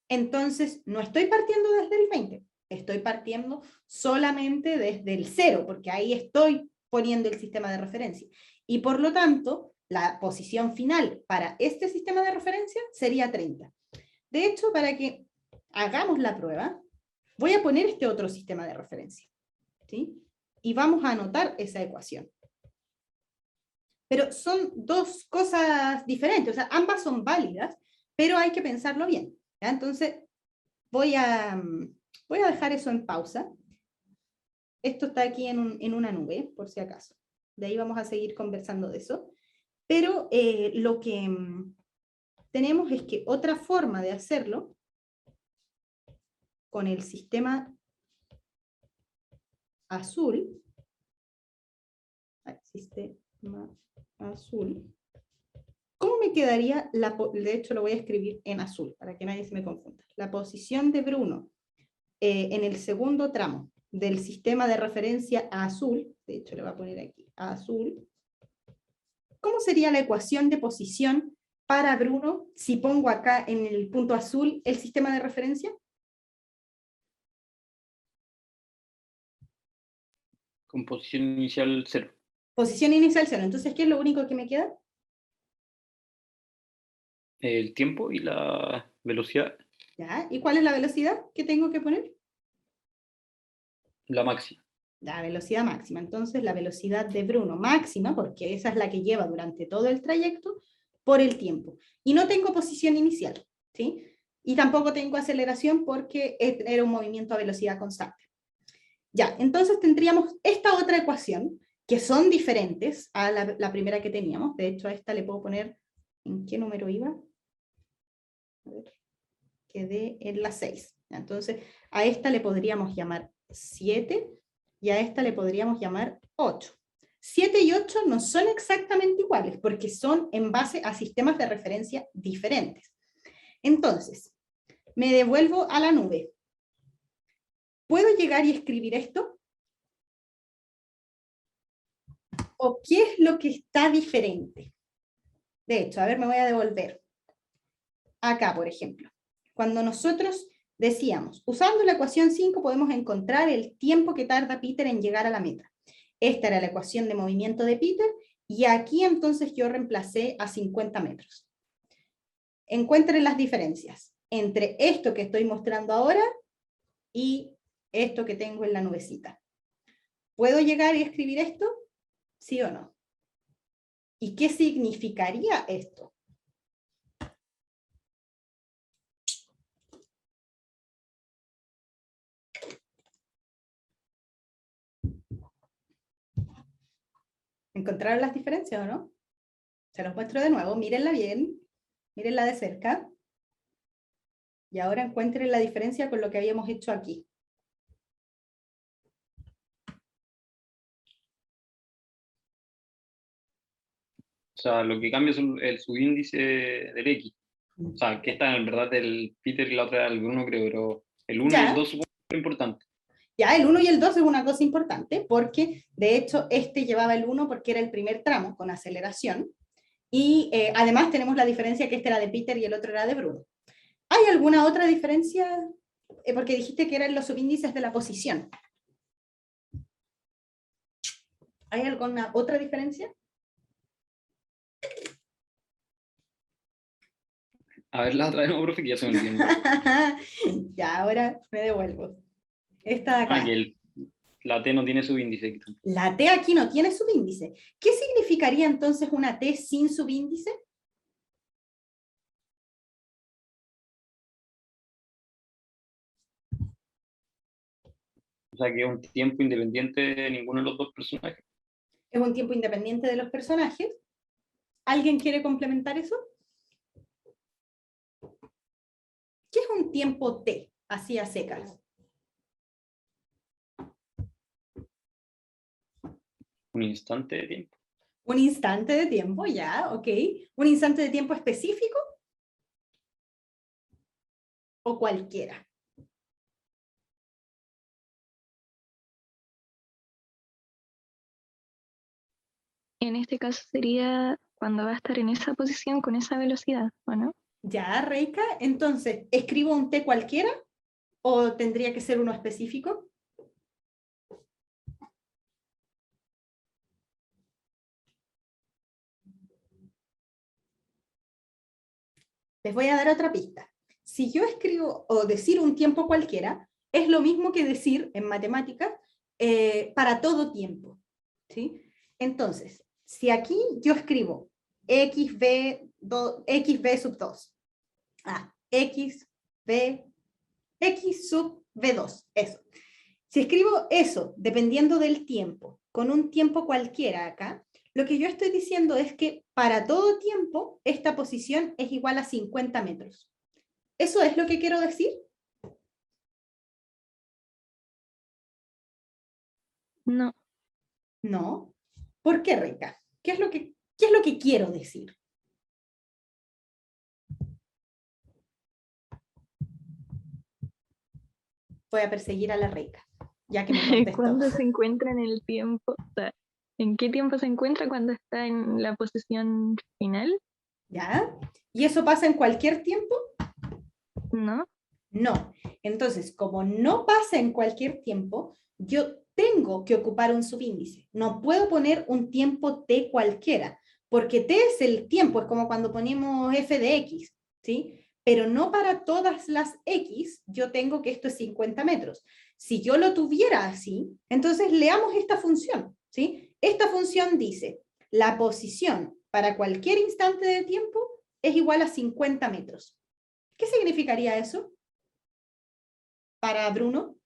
entonces no estoy partiendo desde el 20, estoy partiendo solamente desde el 0, porque ahí estoy poniendo el sistema de referencia. Y por lo tanto, la posición final para este sistema de referencia sería 30. De hecho, para que hagamos la prueba, voy a poner este otro sistema de referencia, ¿sí? Y vamos a anotar esa ecuación. Pero son dos cosas diferentes, o sea, ambas son válidas, pero hay que pensarlo bien, ¿ya? Entonces, voy a dejar eso en pausa. Esto está aquí en una nube, por si acaso. De ahí vamos a seguir conversando de eso. Pero lo que tenemos es que otra forma de hacerlo con el sistema azul, sistema azul, ¿cómo me quedaría de hecho lo voy a escribir en azul para que nadie se me confunda? La posición de Bruno en el segundo tramo del sistema de referencia a azul, de hecho le voy a poner aquí a azul. ¿Cómo sería la ecuación de posición para Bruno si pongo acá en el punto azul el sistema de referencia? Con posición inicial 0. Posición inicial 0. Entonces, ¿qué es lo único que me queda? El tiempo y la velocidad. ¿Ya? ¿Y cuál es la velocidad que tengo que poner? La máxima. La velocidad máxima. Entonces, la velocidad de Bruno máxima, porque esa es la que lleva durante todo el trayecto, por el tiempo. Y no tengo posición inicial, ¿sí? Y tampoco tengo aceleración porque era un movimiento a velocidad constante. Ya, entonces tendríamos esta otra ecuación, que son diferentes a la primera que teníamos. De hecho, a esta le puedo poner, ¿en qué número iba? A ver, quedé en la 6. Entonces, a esta le podríamos llamar 7 y a esta le podríamos llamar 8. 7 y 8 no son exactamente iguales porque son en base a sistemas de referencia diferentes. Entonces, me devuelvo a la nube. ¿Puedo llegar y escribir esto? ¿O qué es lo que está diferente? De hecho, a ver, me voy a devolver. Acá, por ejemplo, cuando nosotros decíamos, usando la ecuación 5 podemos encontrar el tiempo que tarda Peter en llegar a la meta. Esta era la ecuación de movimiento de Peter, y aquí entonces yo reemplacé a 50 metros. Encuentren las diferencias entre esto que estoy mostrando ahora y esto que tengo en la nubecita. ¿Puedo llegar y escribir esto? ¿Sí o no? ¿Y qué significaría esto? ¿Encontraron las diferencias o no? Se los muestro de nuevo, mírenla bien, mírenla de cerca. Y ahora encuentren la diferencia con lo que habíamos hecho aquí. O sea, lo que cambia es el subíndice del X. O sea, que está en verdad el Peter y la otra el 1, creo, pero el 1 y el 2 supongo que es importante. Ya, el 1 y el 2 es una cosa importante, porque de hecho este llevaba el 1 porque era el primer tramo con aceleración, y además tenemos la diferencia que este era de Peter y el otro era de Bruno. ¿Hay alguna otra diferencia? Porque dijiste que eran los subíndices de la posición. ¿Hay alguna otra diferencia? A ver, la otra vez no, profe, que ya se me olvidó. Ya, ahora me devuelvo. Esta de acá. Que la T no tiene subíndice. La T aquí no tiene subíndice. ¿Qué significaría entonces una T sin subíndice? O sea, que es un tiempo independiente de ninguno de los dos personajes. Es un tiempo independiente de los personajes. ¿Alguien quiere complementar eso? ¿Qué es un tiempo T, así a secas? Un instante de tiempo. Un instante de tiempo, ya, ok. ¿Un instante de tiempo específico? ¿O cualquiera? En este caso sería cuando va a estar en esa posición con esa velocidad, ¿o no? Ya, Reika. Entonces, ¿escribo un T cualquiera? ¿O tendría que ser uno específico? Les voy a dar otra pista. Si yo escribo o decir un tiempo cualquiera, es lo mismo que decir en matemáticas para todo tiempo, ¿sí? Entonces, Si aquí yo escribo xb sub 2, x sub v2, eso. Si escribo eso, dependiendo del tiempo, con un tiempo cualquiera acá, lo que yo estoy diciendo es que para todo tiempo, esta posición es igual a 50 metros. ¿Eso es lo que quiero decir? No. No. ¿Por qué, Reika? ¿Qué es lo que quiero decir? Voy a perseguir a la Reika, ya que me contestó. ¿Cuándo se encuentra en el tiempo? O sea, ¿en qué tiempo se encuentra cuando está en la posición final? ¿Ya? ¿Y eso pasa en cualquier tiempo? No. No. Entonces, como no pasa en cualquier tiempo, yo tengo que ocupar un subíndice. No puedo poner un tiempo t cualquiera, porque t es el tiempo, es como cuando ponemos f de x, ¿sí? Pero no para todas las x, yo tengo que esto es 50 metros. Si yo lo tuviera así, entonces leamos esta función, ¿sí? Esta función dice, la posición para cualquier instante de tiempo es igual a 50 metros. ¿Qué significaría eso para Bruno?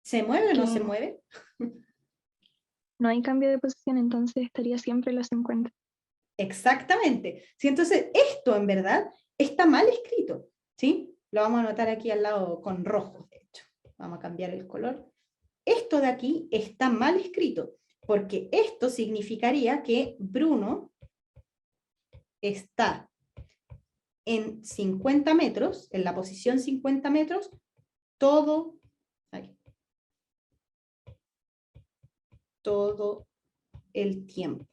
¿Se mueve o no se mueve? No hay cambio de posición, entonces estaría siempre los 50. Exactamente. ¿Sí? Entonces, esto en verdad está mal escrito, ¿sí? Lo vamos a anotar aquí al lado con rojo, de hecho. Vamos a cambiar el color. Esto de aquí está mal escrito, porque esto significaría que Bruno está en 50 metros, en la posición 50 metros, todo el tiempo.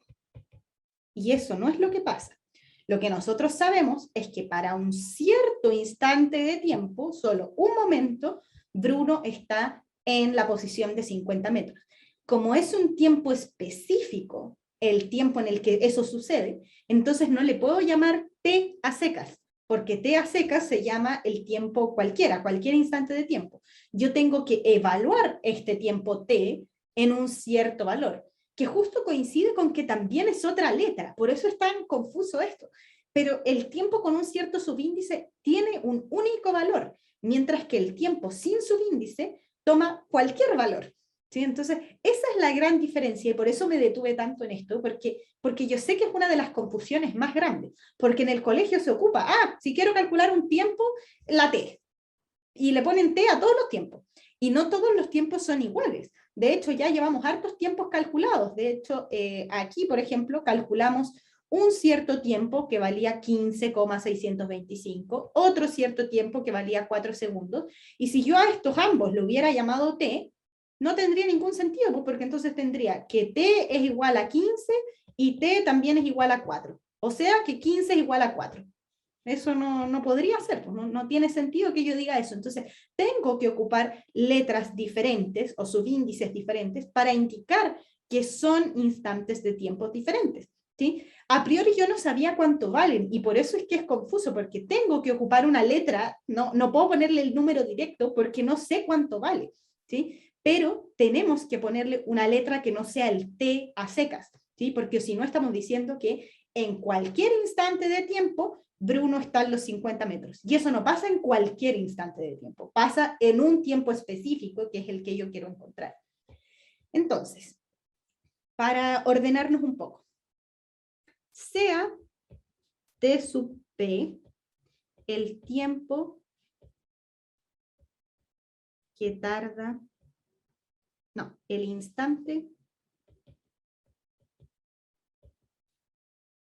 Y eso no es lo que pasa. Lo que nosotros sabemos es que para un cierto instante de tiempo, solo un momento, Bruno está en la posición de 50 metros. Como es un tiempo específico, el tiempo en el que eso sucede, entonces no le puedo llamar t a secas, porque t a secas se llama el tiempo cualquiera, cualquier instante de tiempo. Yo tengo que evaluar este tiempo t en un cierto valor, que justo coincide con que también es otra letra, por eso es tan confuso esto. Pero el tiempo con un cierto subíndice tiene un único valor, mientras que el tiempo sin subíndice toma cualquier valor, ¿sí? Entonces, esa es la gran diferencia, y por eso me detuve tanto en esto, porque yo sé que es una de las confusiones más grandes, porque en el colegio se ocupa, si quiero calcular un tiempo, la t, y le ponen t a todos los tiempos, y no todos los tiempos son iguales. De hecho, ya llevamos hartos tiempos calculados. De hecho, aquí, por ejemplo, calculamos un cierto tiempo que valía 15,625, otro cierto tiempo que valía 4 segundos, y si yo a estos ambos lo hubiera llamado t, no tendría ningún sentido, pues, porque entonces tendría que t es igual a 15 y t también es igual a 4. O sea que 15 es igual a 4. Eso no podría ser, pues no tiene sentido que yo diga eso. Entonces, tengo que ocupar letras diferentes o subíndices diferentes para indicar que son instantes de tiempo diferentes, ¿sí? A priori yo no sabía cuánto valen, y por eso es que es confuso, porque tengo que ocupar una letra, no puedo ponerle el número directo porque no sé cuánto vale, ¿sí? Pero tenemos que ponerle una letra que no sea el t a secas, ¿sí? Porque si no estamos diciendo que en cualquier instante de tiempo Bruno está en los 50 metros. Y eso no pasa en cualquier instante de tiempo, pasa en un tiempo específico, que es el que yo quiero encontrar. Entonces, para ordenarnos un poco, sea t sub p el tiempo que tarda, el instante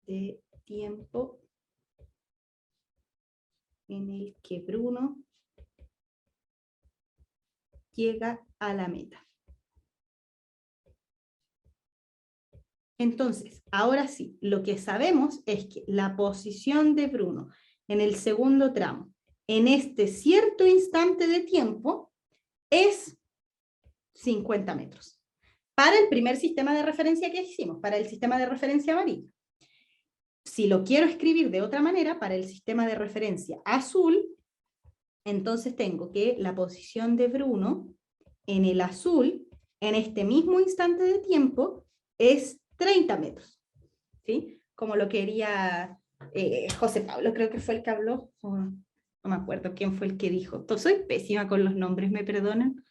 de tiempo en el que Bruno llega a la meta. Entonces, ahora sí, lo que sabemos es que la posición de Bruno en el segundo tramo, en este cierto instante de tiempo, es 50 metros. Para el primer sistema de referencia que hicimos, para el sistema de referencia amarillo. Si lo quiero escribir de otra manera, para el sistema de referencia azul, entonces tengo que la posición de Bruno en el azul, en este mismo instante de tiempo es 30 metros, ¿sí? Como lo quería José Pablo, creo que fue el que habló, no me acuerdo quién fue el que dijo. Soy pésima con los nombres, ¿me perdonan?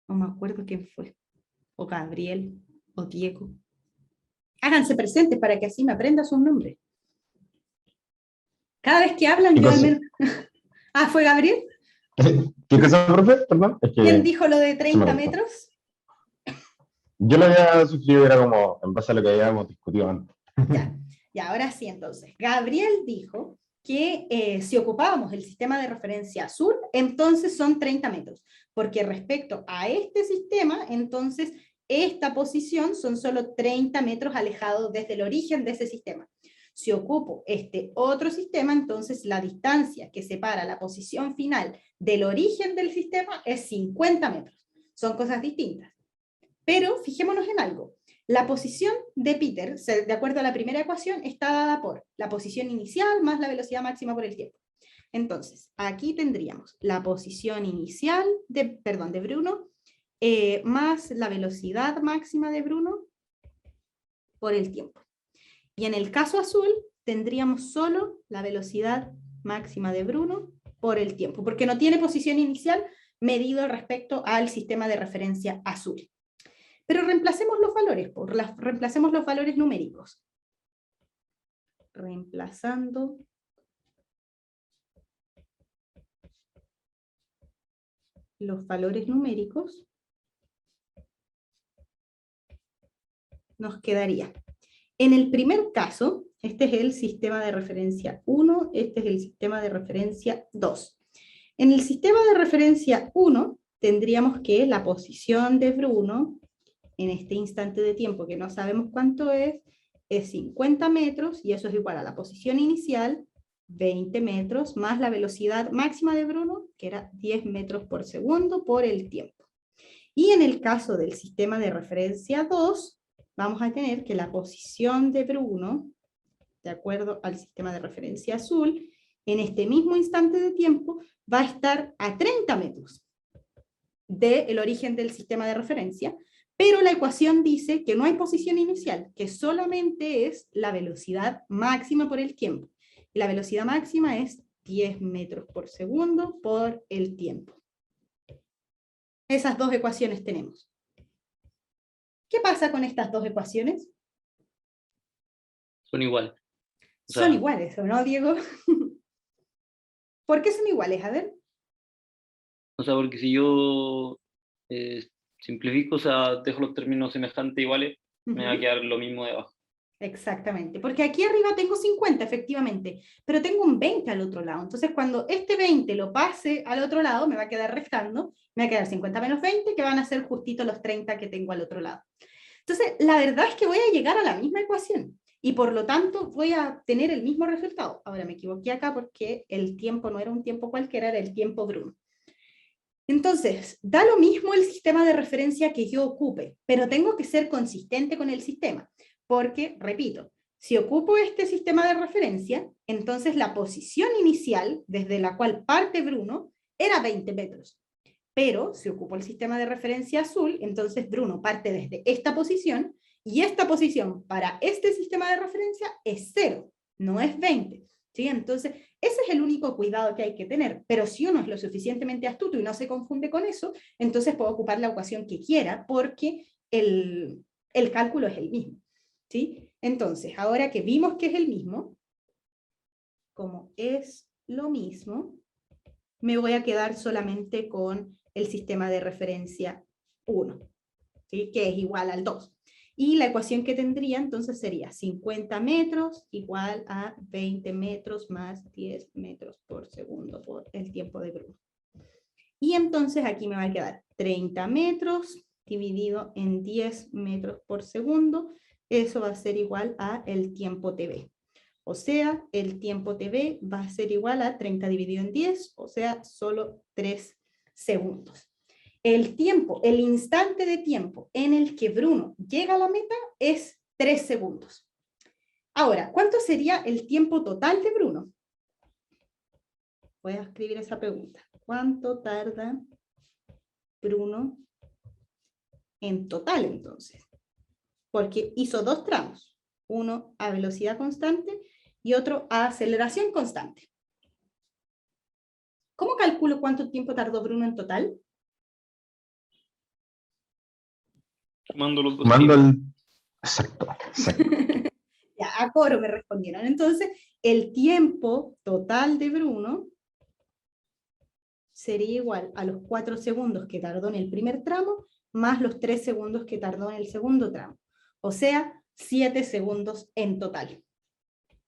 No me acuerdo quién fue, o Gabriel, o Diego. Háganse presentes para que así me aprenda sus nombres. Cada vez que hablan, yo al menos... Ah, ¿fue Gabriel? ¿Qué cosa, profe? Perdón. Es que ¿Quién dijo lo de 30 metros? yo lo había sugerido, era como en base a lo que habíamos discutido antes. Ya, ahora sí, entonces. Gabriel dijo que si ocupábamos el sistema de referencia azul, entonces son 30 metros, porque respecto a este sistema, entonces esta posición son solo 30 metros alejados desde el origen de ese sistema. Si ocupo este otro sistema, entonces la distancia que separa la posición final del origen del sistema es 50 metros. Son cosas distintas. Pero fijémonos en algo. La posición de Peter, de acuerdo a la primera ecuación, está dada por la posición inicial más la velocidad máxima por el tiempo. Entonces, aquí tendríamos la posición inicial de Bruno más la velocidad máxima de Bruno por el tiempo. Y en el caso azul, tendríamos solo la velocidad máxima de Bruno por el tiempo, porque no tiene posición inicial medido respecto al sistema de referencia azul. Pero reemplacemos los valores, reemplacemos los valores numéricos. Reemplazando los valores numéricos, nos quedaría. En el primer caso, este es el sistema de referencia 1, este es el sistema de referencia 2. En el sistema de referencia 1, tendríamos que la posición de Bruno, en este instante de tiempo que no sabemos cuánto es 50 metros, y eso es igual a la posición inicial, 20 metros, más la velocidad máxima de Bruno, que era 10 metros por segundo por el tiempo. Y en el caso del sistema de referencia 2, vamos a tener que la posición de Bruno, de acuerdo al sistema de referencia azul, en este mismo instante de tiempo, va a estar a 30 metros del origen del sistema de referencia, pero la ecuación dice que no hay posición inicial, que solamente es la velocidad máxima por el tiempo. Y la velocidad máxima es 10 metros por segundo por el tiempo. Esas dos ecuaciones tenemos. ¿Qué pasa con estas dos ecuaciones? Son iguales. Son iguales, ¿no, Diego? ¿Por qué son iguales? A ver. O sea, porque si yo simplifico, o sea, dejo los términos semejantes iguales, me va a quedar lo mismo debajo. Exactamente, porque aquí arriba tengo 50, efectivamente, pero tengo un 20 al otro lado. Entonces, cuando este 20 lo pase al otro lado, me va a quedar restando, me va a quedar 50 menos 20, que van a ser justito los 30 que tengo al otro lado. Entonces, la verdad es que voy a llegar a la misma ecuación, y por lo tanto voy a tener el mismo resultado. Ahora me equivoqué acá porque el tiempo no era un tiempo cualquiera, era el tiempo Bruno. Entonces, da lo mismo el sistema de referencia que yo ocupe, pero tengo que ser consistente con el sistema, porque, repito, si ocupo este sistema de referencia, entonces la posición inicial, desde la cual parte Bruno, era 20 metros. Pero, si ocupo el sistema de referencia azul, entonces Bruno parte desde esta posición, y esta posición para este sistema de referencia es 0, no es 20. ¿Sí? Entonces, ese es el único cuidado que hay que tener, pero si uno es lo suficientemente astuto y no se confunde con eso, entonces puedo ocupar la ecuación que quiera, porque el cálculo es el mismo. ¿Sí? Entonces, ahora que vimos que es el mismo, como es lo mismo, me voy a quedar solamente con el sistema de referencia 1, ¿sí? Que es igual al 2. Y la ecuación que tendría entonces sería 50 metros igual a 20 metros más 10 metros por segundo por el tiempo de Bruno. Y entonces aquí me va a quedar 30 metros dividido en 10 metros por segundo. Eso va a ser igual a el tiempo TV. O sea, el tiempo TV va a ser igual a 30 dividido en 10, o sea, solo 3 segundos. El tiempo, el instante de tiempo en el que Bruno llega a la meta es 3 segundos. Ahora, ¿cuánto sería el tiempo total de Bruno? Voy a escribir esa pregunta. ¿Cuánto tarda Bruno en total entonces, porque hizo 2 tramos, uno a velocidad constante y otro a aceleración constante. ¿Cómo calculo cuánto tiempo tardó Bruno en total? Sumando los dos Sumando tiempos. Exacto. Ya, a coro me respondieron. Entonces, el tiempo total de Bruno sería igual a los 4 segundos que tardó en el primer tramo, más los 3 segundos que tardó en el segundo tramo. O sea, 7 segundos en total.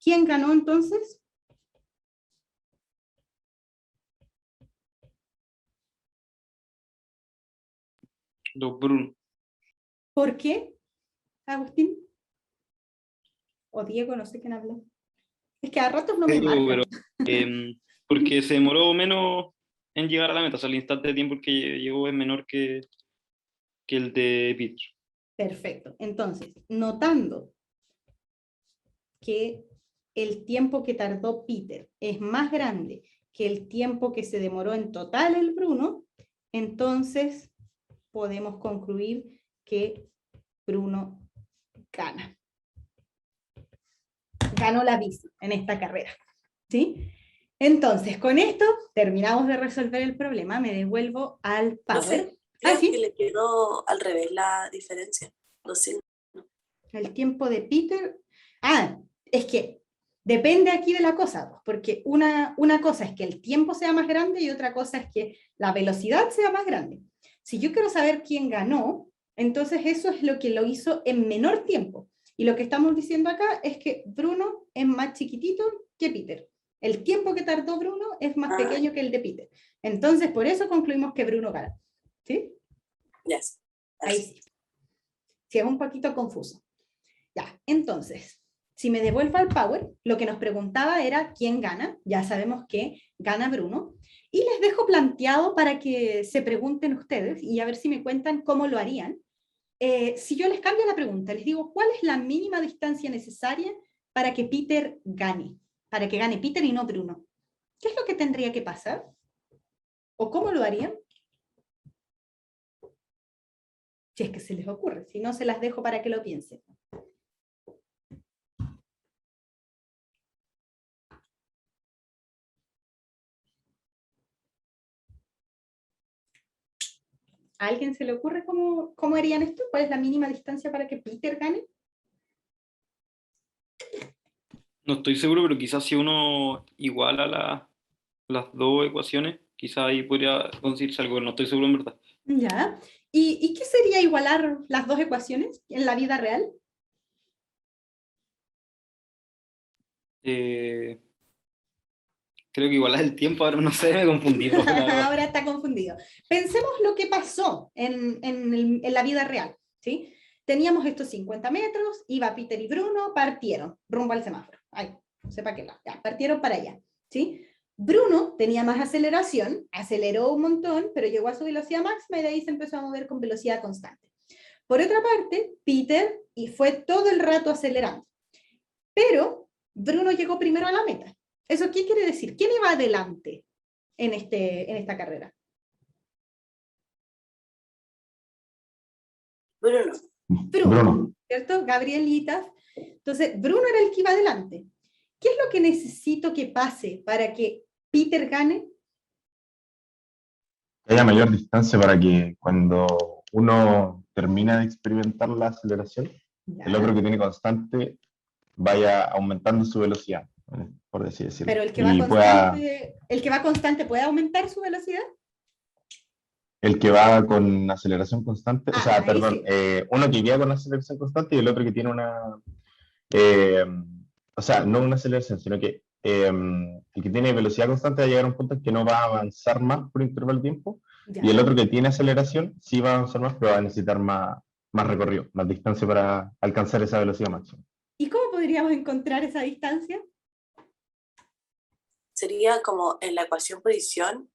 ¿Quién ganó entonces? Los Bruno. ¿Por qué, Agustín? O Diego, no sé quién habló. Es que a ratos no me Pero, marcan. porque se demoró menos en llegar a la meta, o sea, el instante de tiempo que llegó es menor que el de Peter. Perfecto. Entonces, notando que el tiempo que tardó Peter es más grande que el tiempo que se demoró en total el Bruno, entonces podemos concluir que Bruno gana. Ganó la bici en esta carrera. ¿Sí? Entonces, con esto terminamos de resolver el problema. Me devuelvo al Power. Creo ¿Sí? que le quedó al revés la diferencia. El tiempo de Peter. Es que depende aquí de la cosa, porque una cosa es que el tiempo sea más grande y otra cosa es que la velocidad sea más grande. Si yo quiero saber quién ganó, entonces eso es lo que lo hizo en menor tiempo. Y lo que estamos diciendo acá es que Bruno es más chiquitito que Peter. El tiempo que tardó Bruno es más pequeño que el de Peter. Entonces, por eso concluimos que Bruno gana. ¿Sí? Yes. Ahí sí. Sí, es un poquito confuso. Ya, entonces, si me devuelvo al Power, lo que nos preguntaba era quién gana. Ya sabemos que gana Bruno. Y les dejo planteado para que se pregunten ustedes y a ver si me cuentan cómo lo harían. Si yo les cambio la pregunta, les digo, ¿cuál es la mínima distancia necesaria para que Peter gane? Para que gane Peter y no Bruno. ¿Qué es lo que tendría que pasar? ¿O cómo lo harían? Si es que se les ocurre. Si no, se las dejo para que lo piensen. ¿A alguien se le ocurre cómo harían esto? ¿Cuál es la mínima distancia para que Peter gane? No estoy seguro, pero quizás si uno iguala las dos ecuaciones, quizás ahí podría conseguirse algo, no estoy seguro en verdad. Ya. ¿Y qué sería igualar las dos ecuaciones en la vida real? Creo que igualar el tiempo, ahora no sé, me confundí. Ahora está confundido. Pensemos lo que pasó en la vida real, ¿sí? Teníamos estos 50 metros, iba Peter y Bruno, partieron rumbo al semáforo. Ay, no sé para qué lado. Ya, partieron para allá, ¿sí? Bruno tenía más aceleración, aceleró un montón, pero llegó a su velocidad máxima y de ahí se empezó a mover con velocidad constante. Por otra parte, Peter y fue todo el rato acelerando, pero Bruno llegó primero a la meta. ¿Eso qué quiere decir? ¿Quién iba adelante en esta carrera? Bruno. ¿Cierto? Gabrielitas. Entonces, Bruno era el que iba adelante. ¿Qué es lo que necesito que pase para que Peter gane? Que haya mayor distancia para que cuando uno termina de experimentar la aceleración, Ya. el otro que tiene constante vaya aumentando su velocidad, por así decirlo. Pero el que va constante puede aumentar su velocidad. El que va con aceleración constante, o sea, ahí perdón, sí. uno que iría con aceleración constante y el otro que tiene o sea, no una aceleración, sino que el que tiene velocidad constante va a llegar a un punto en que no va a avanzar más por intervalo de tiempo, Ya. y el otro que tiene aceleración sí va a avanzar más, pero va a necesitar más recorrido, más distancia para alcanzar esa velocidad máxima. ¿Y cómo podríamos encontrar esa distancia? Sería como en la ecuación posición,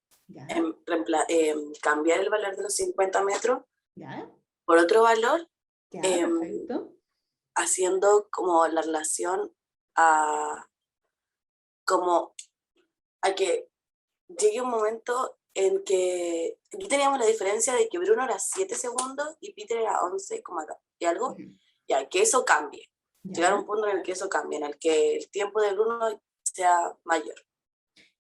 cambiar el valor de los 50 metros ¿Ya? por otro valor, Ya, perfecto. haciendo como la relación a que llegue un momento en que aquí teníamos la diferencia de que Bruno era 7 segundos y Peter era 11, y algo, ya, que eso cambie. Llegar a un punto en el que eso cambie, en el que el tiempo de Bruno sea mayor.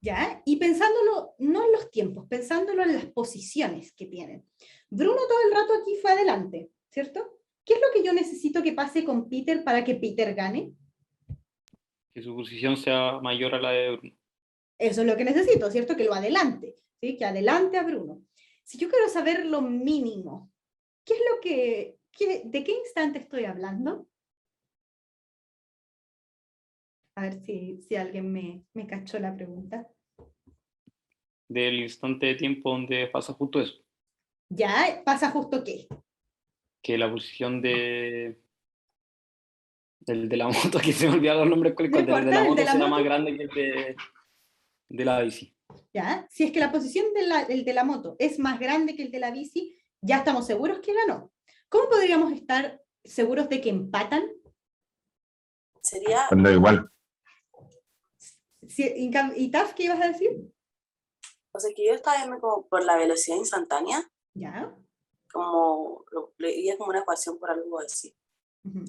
¿Ya? Y pensándolo, no en los tiempos, pensándolo en las posiciones que tienen. Bruno todo el rato aquí fue adelante, ¿cierto? ¿Qué es lo que yo necesito que pase con Peter para que Peter gane? Que su posición sea mayor a la de Bruno. Eso es lo que necesito, ¿cierto? Que lo adelante, ¿sí? Que adelante a Bruno. Si yo quiero saber lo mínimo, ¿qué es lo de qué instante estoy hablando? A ver si alguien me cachó la pregunta. Del instante de tiempo donde pasa justo eso. ¿Ya? ¿Pasa justo qué? Que la posición del de la moto, que se me olvidaron los nombres, No el de importa, la el moto de la será moto. más grande que el de la bici. ¿Ya? Si es que la posición del de la moto es más grande que el de la bici, ya estamos seguros que ganó. ¿Cómo podríamos estar seguros de que empatan? Sería, Cuando igual. ¿Y Taf, qué ibas a decir? o sea, que yo estaba viendo como por la velocidad instantánea, ¿Ya? como, leía como una ecuación por algo así. Ujú.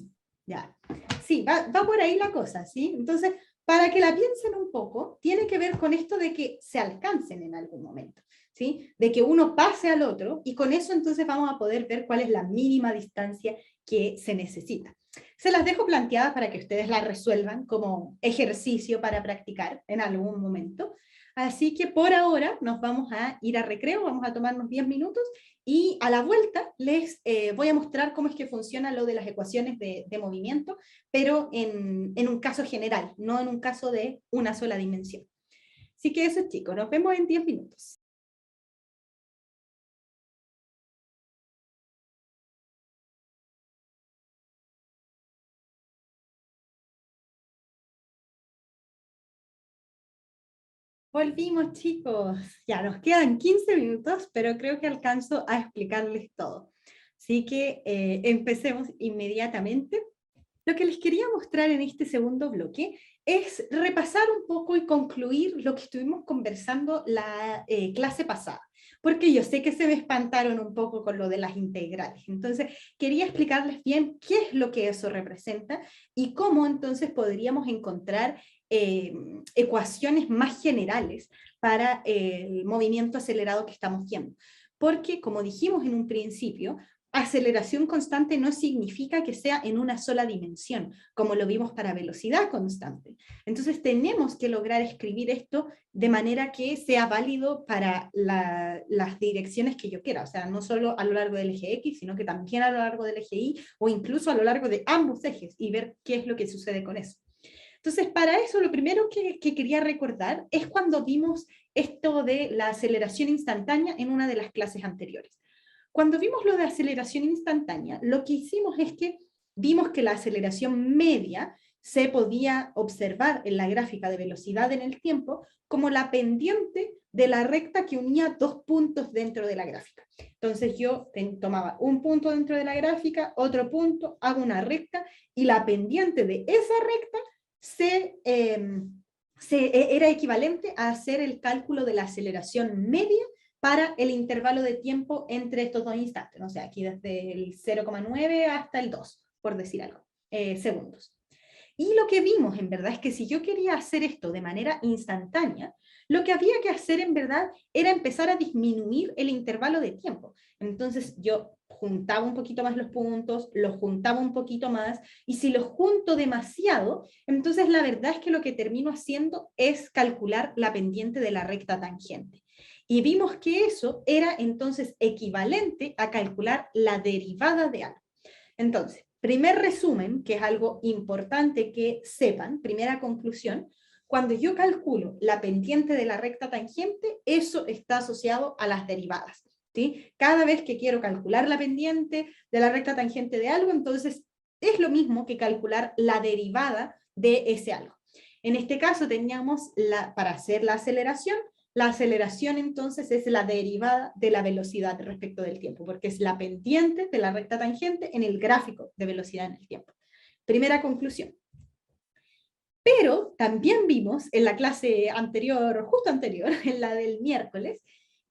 Ya. Sí, va por ahí la cosa, ¿sí? Entonces, para que la piensen un poco, tiene que ver con esto de que se alcancen en algún momento, ¿sí? De que uno pase al otro, y con eso entonces vamos a poder ver cuál es la mínima distancia que se necesita. Se las dejo planteadas para que ustedes las resuelvan como ejercicio para practicar en algún momento. Así que por ahora nos vamos a ir a recreo, vamos a tomarnos 10 minutos y a la vuelta les voy a mostrar cómo es que funciona lo de las ecuaciones de movimiento, pero en un caso general, no en un caso de una sola dimensión. Así que eso, chicos, nos vemos en 10 minutos. Volvimos, chicos. Ya nos quedan 15 minutos, pero creo que alcanzo a explicarles todo. Así que empecemos inmediatamente. Lo que les quería mostrar en este segundo bloque es repasar un poco y concluir lo que estuvimos conversando la clase pasada, porque yo sé que se me espantaron un poco con lo de las integrales. Entonces, quería explicarles bien qué es lo que eso representa y cómo entonces podríamos encontrar ecuaciones más generales para el movimiento acelerado que estamos viendo. Porque, como dijimos en un principio, aceleración constante no significa que sea en una sola dimensión, como lo vimos para velocidad constante. Entonces tenemos que lograr escribir esto de manera que sea válido para las direcciones que yo quiera, o sea, no solo a lo largo del eje X, sino que también a lo largo del eje Y, o incluso a lo largo de ambos ejes, y ver qué es lo que sucede con eso. Entonces, para eso, lo primero que quería recordar es cuando vimos esto de la aceleración instantánea en una de las clases anteriores. Cuando vimos lo de aceleración instantánea, lo que hicimos es que vimos que la aceleración media se podía observar en la gráfica de velocidad en el tiempo como la pendiente de la recta que unía dos puntos dentro de la gráfica. Entonces yo tomaba un punto dentro de la gráfica, otro punto, hago una recta, y la pendiente de esa recta era equivalente a hacer el cálculo de la aceleración media para el intervalo de tiempo entre estos dos instantes, o sea, aquí desde el 0,9 hasta el 2, por decir algo, segundos. Y lo que vimos en verdad es que si yo quería hacer esto de manera instantánea, lo que había que hacer en verdad era empezar a disminuir el intervalo de tiempo. Entonces yo juntaba un poquito más los puntos, los juntaba un poquito más, y si los junto demasiado, entonces la verdad es que lo que termino haciendo es calcular la pendiente de la recta tangente. Y vimos que eso era entonces equivalente a calcular la derivada de algo. Entonces, primer resumen, que es algo importante que sepan, primera conclusión: cuando yo calculo la pendiente de la recta tangente, eso está asociado a las derivadas, ¿sí? Cada vez que quiero calcular la pendiente de la recta tangente de algo, entonces es lo mismo que calcular la derivada de ese algo. En este caso teníamos, para hacer la aceleración entonces es la derivada de la velocidad respecto del tiempo, porque es la pendiente de la recta tangente en el gráfico de velocidad en el tiempo. Primera conclusión. Pero también vimos en la clase anterior, justo anterior, en la del miércoles,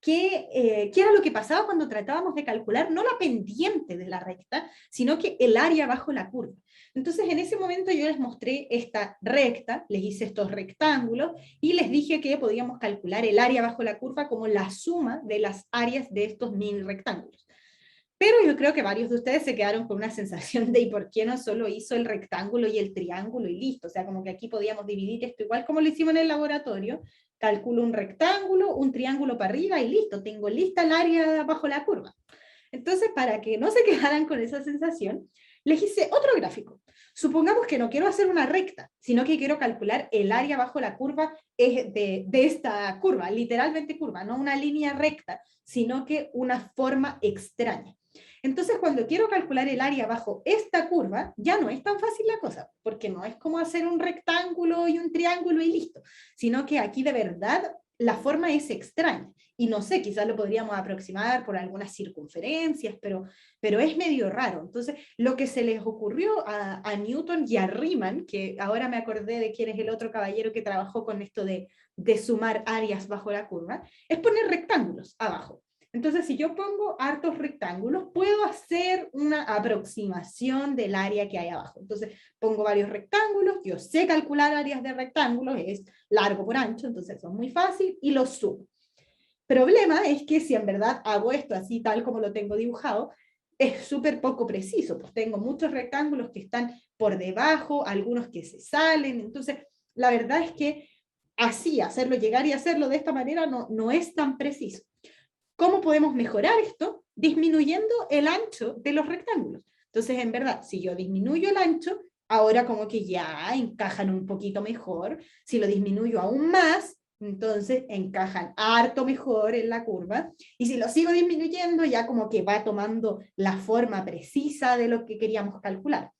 qué era lo que pasaba cuando tratábamos de calcular no la pendiente de la recta, sino que el área bajo la curva. Entonces en ese momento yo les mostré esta recta, les hice estos rectángulos y les dije que podíamos calcular el área bajo la curva como la suma de las áreas de estos mini rectángulos. Pero yo creo que varios de ustedes se quedaron con una sensación de ¿y por qué no solo hizo el rectángulo y el triángulo y listo? O sea, como que aquí podíamos dividir esto igual como lo hicimos en el laboratorio, calculo un rectángulo, un triángulo para arriba y listo, tengo lista el área bajo la curva. Entonces, para que no se quedaran con esa sensación, les hice otro gráfico. Supongamos que no quiero hacer una recta, sino que quiero calcular el área bajo la curva de esta curva, literalmente curva, no una línea recta, sino que una forma extraña. Entonces, cuando quiero calcular el área bajo esta curva, ya no es tan fácil la cosa, porque no es como hacer un rectángulo y un triángulo y listo, sino que aquí de verdad la forma es extraña. Y no sé, quizás lo podríamos aproximar por algunas circunferencias, pero es medio raro. Entonces, lo que se les ocurrió a Newton y a Riemann, que ahora me acordé de quién es el otro caballero que trabajó con esto de sumar áreas bajo la curva, es poner rectángulos abajo. Entonces, si yo pongo hartos rectángulos, puedo hacer una aproximación del área que hay abajo. Entonces, pongo varios rectángulos, yo sé calcular áreas de rectángulos, es largo por ancho, entonces eso es muy fácil, y los sumo. Problema es que si en verdad hago esto así tal como lo tengo dibujado, es súper poco preciso, pues tengo muchos rectángulos que están por debajo, algunos que se salen, entonces la verdad es que así, hacerlo llegar y hacerlo de esta manera no es tan preciso. ¿Cómo podemos mejorar esto? Disminuyendo el ancho de los rectángulos. Entonces, en verdad, si yo disminuyo el ancho, ahora como que ya encajan un poquito mejor. Si lo disminuyo aún más, entonces encajan harto mejor en la curva. Y si lo sigo disminuyendo, ya como que va tomando la forma precisa de lo que queríamos calcular.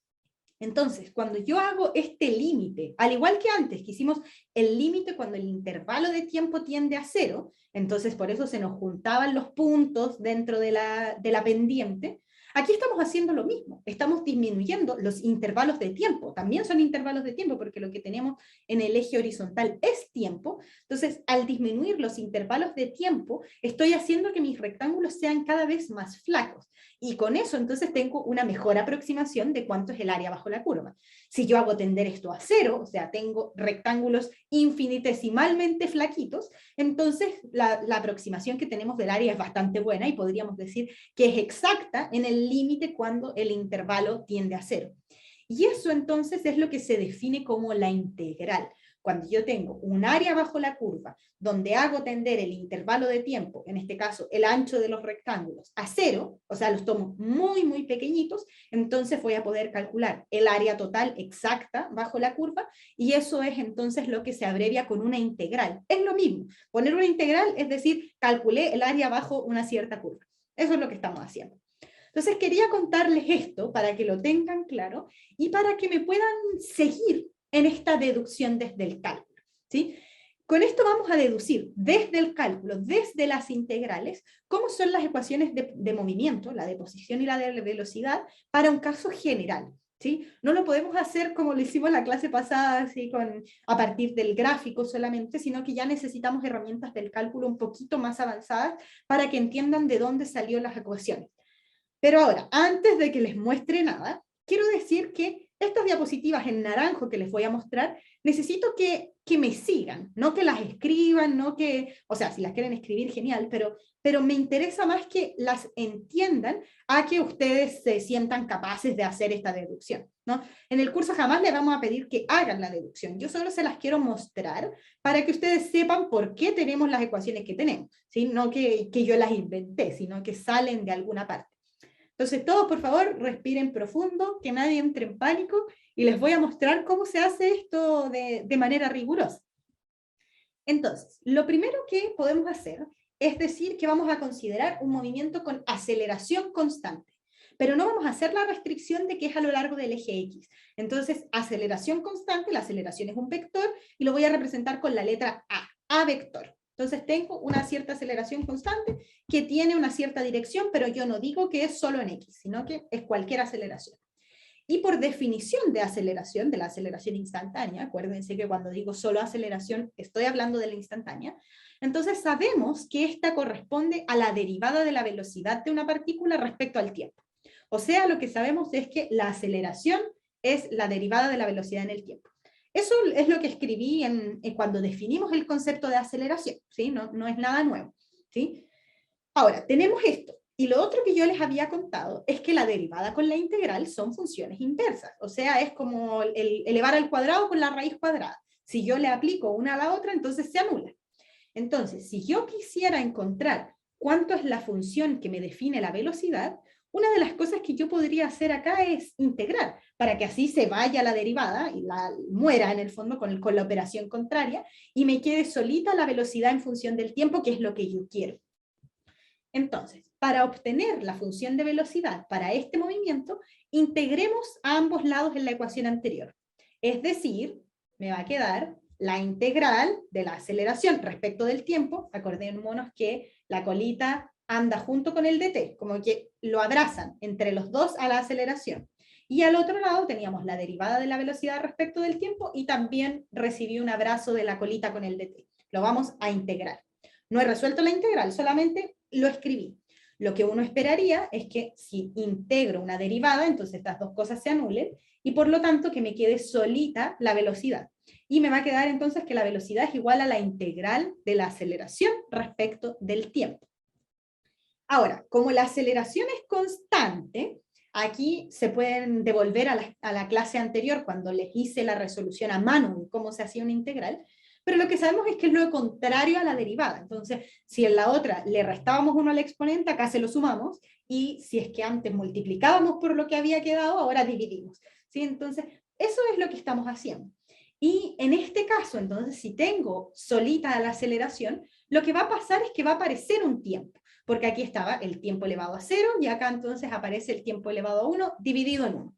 Entonces, cuando yo hago este límite, al igual que antes, que hicimos el límite cuando el intervalo de tiempo tiende a 0, entonces por eso se nos juntaban los puntos dentro de la pendiente, aquí estamos haciendo lo mismo, estamos disminuyendo los intervalos de tiempo, también son intervalos de tiempo, porque lo que tenemos en el eje horizontal es tiempo, entonces al disminuir los intervalos de tiempo, estoy haciendo que mis rectángulos sean cada vez más flacos, y con eso entonces tengo una mejor aproximación de cuánto es el área bajo la curva. Si yo hago tender esto a 0, o sea, tengo rectángulos infinitesimalmente flaquitos, entonces la aproximación que tenemos del área es bastante buena y podríamos decir que es exacta en el límite cuando el intervalo tiende a 0. Y eso entonces es lo que se define como la integral. Cuando yo tengo un área bajo la curva donde hago tender el intervalo de tiempo, en este caso el ancho de los rectángulos, a 0, o sea, los tomo muy, muy pequeñitos, entonces voy a poder calcular el área total exacta bajo la curva, y eso es entonces lo que se abrevia con una integral. Es lo mismo, poner una integral es decir, calculé el área bajo una cierta curva. Eso es lo que estamos haciendo. Entonces quería contarles esto para que lo tengan claro y para que me puedan seguir en esta deducción desde el cálculo, ¿sí? Con esto vamos a deducir desde el cálculo, desde las integrales, cómo son las ecuaciones de movimiento, la de posición y la de velocidad, para un caso general, ¿sí? No lo podemos hacer como lo hicimos en la clase pasada, ¿sí? A partir del gráfico solamente, sino que ya necesitamos herramientas del cálculo un poquito más avanzadas para que entiendan de dónde salieron las ecuaciones. Pero ahora, antes de que les muestre nada, quiero decir que estas diapositivas en naranjo que les voy a mostrar, necesito que me sigan, no que las escriban, no que, o sea, si las quieren escribir, genial, pero me interesa más que las entiendan a que ustedes se sientan capaces de hacer esta deducción, ¿no? En el curso jamás les vamos a pedir que hagan la deducción, yo solo se las quiero mostrar para que ustedes sepan por qué tenemos las ecuaciones que tenemos, ¿sí? No que yo las inventé, sino que salen de alguna parte. Entonces todos por favor respiren profundo, que nadie entre en pánico y les voy a mostrar cómo se hace esto de manera rigurosa. Entonces, lo primero que podemos hacer es decir que vamos a considerar un movimiento con aceleración constante, pero no vamos a hacer la restricción de que es a lo largo del eje X. Entonces, aceleración constante, la aceleración es un vector y lo voy a representar con la letra A vector. Entonces tengo una cierta aceleración constante que tiene una cierta dirección, pero yo no digo que es solo en X, sino que es cualquier aceleración. Y por definición de aceleración, de la aceleración instantánea, acuérdense que cuando digo solo aceleración, estoy hablando de la instantánea, entonces sabemos que esta corresponde a la derivada de la velocidad de una partícula respecto al tiempo. O sea, lo que sabemos es que la aceleración es la derivada de la velocidad en el tiempo. Eso es lo que escribí cuando definimos el concepto de aceleración, ¿sí? No es nada nuevo, ¿sí? Ahora, tenemos esto. Y lo otro que yo les había contado es que la derivada con la integral son funciones inversas. O sea, es como elevar al cuadrado con la raíz cuadrada. Si yo le aplico una a la otra, entonces se anula. Entonces, si yo quisiera encontrar cuánto es la función que me define la velocidad, una de las cosas que yo podría hacer acá es integrar, para que así se vaya la derivada y muera en el fondo con la operación contraria, y me quede solita la velocidad en función del tiempo, que es lo que yo quiero. Entonces, para obtener la función de velocidad para este movimiento, integremos a ambos lados en la ecuación anterior. Es decir, me va a quedar la integral de la aceleración respecto del tiempo. Acordémonos que la colita anda junto con el dt, como que lo abrazan entre los dos a la aceleración. Y al otro lado teníamos la derivada de la velocidad respecto del tiempo y también recibí un abrazo de la colita con el dt. Lo vamos a integrar. No he resuelto la integral, solamente lo escribí. Lo que uno esperaría es que si integro una derivada, entonces estas dos cosas se anulen, y por lo tanto que me quede solita la velocidad. Y me va a quedar entonces que la velocidad es igual a la integral de la aceleración respecto del tiempo. Ahora, como la aceleración es constante, aquí se pueden devolver a la clase anterior cuando les hice la resolución a mano de cómo se hacía una integral, pero lo que sabemos es que es lo contrario a la derivada. Entonces, si en la otra le restábamos 1 al exponente, acá se lo sumamos, y si es que antes multiplicábamos por lo que había quedado, ahora dividimos, ¿sí? Entonces, eso es lo que estamos haciendo. Y en este caso, entonces, si tengo solita la aceleración, lo que va a pasar es que va a aparecer un tiempo, porque aquí estaba el tiempo elevado a 0, y acá entonces aparece el tiempo elevado a 1 dividido en 1.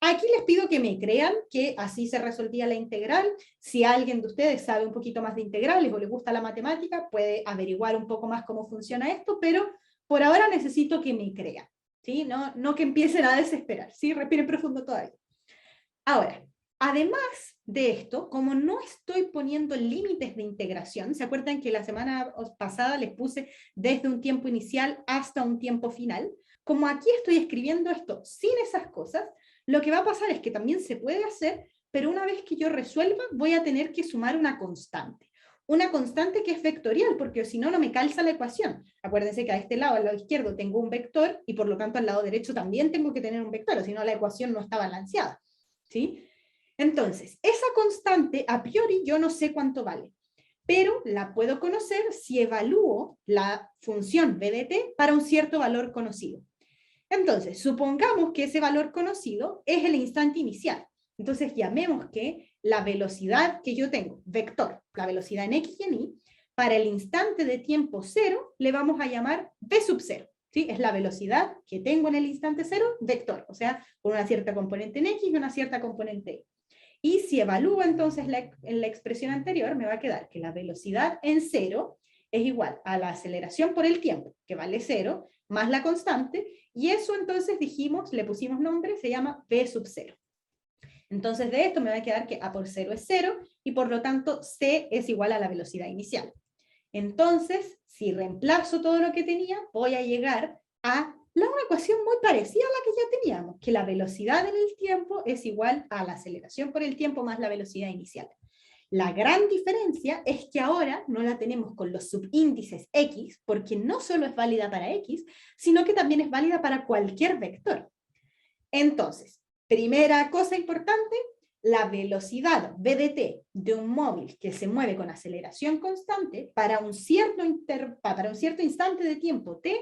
Aquí les pido que me crean que así se resolvía la integral. Si alguien de ustedes sabe un poquito más de integrales o le gusta la matemática, puede averiguar un poco más cómo funciona esto, pero por ahora necesito que me crean, ¿sí? No que empiecen a desesperar, ¿sí? Respiren profundo todavía. Ahora, además de esto, como no estoy poniendo límites de integración, ¿se acuerdan que la semana pasada les puse desde un tiempo inicial hasta un tiempo final? Como aquí estoy escribiendo esto sin esas cosas, lo que va a pasar es que también se puede hacer, pero una vez que yo resuelva, voy a tener que sumar una constante. Una constante que es vectorial, porque si no, no me calza la ecuación. Acuérdense que a este lado, al lado izquierdo, tengo un vector, y por lo tanto al lado derecho también tengo que tener un vector, o si no la ecuación no está balanceada, ¿sí? Entonces, esa constante, a priori, yo no sé cuánto vale, pero la puedo conocer si evalúo la función b de t para un cierto valor conocido. Entonces, supongamos que ese valor conocido es el instante inicial. Entonces, llamemos que la velocidad que yo tengo, vector, la velocidad en x y en y, para el instante de tiempo 0, le vamos a llamar v sub 0. ¿Sí? Es la velocidad que tengo en el instante 0, vector, o sea, con una cierta componente en x y una cierta componente en y. Y si evalúo entonces en la expresión anterior, me va a quedar que la velocidad en 0 es igual a la aceleración por el tiempo, que vale 0, más la constante, y eso entonces dijimos, le pusimos nombre, se llama v sub 0. Entonces de esto me va a quedar que a por 0 es 0, y por lo tanto c es igual a la velocidad inicial. Entonces, si reemplazo todo lo que tenía, voy a llegar a una ecuación muy parecida a la que ya teníamos, que la velocidad en el tiempo es igual a la aceleración por el tiempo más la velocidad inicial. La gran diferencia es que ahora no la tenemos con los subíndices x, porque no solo es válida para x, sino que también es válida para cualquier vector. Entonces, primera cosa importante, la velocidad v de t de un móvil que se mueve con aceleración constante para un cierto instante de tiempo t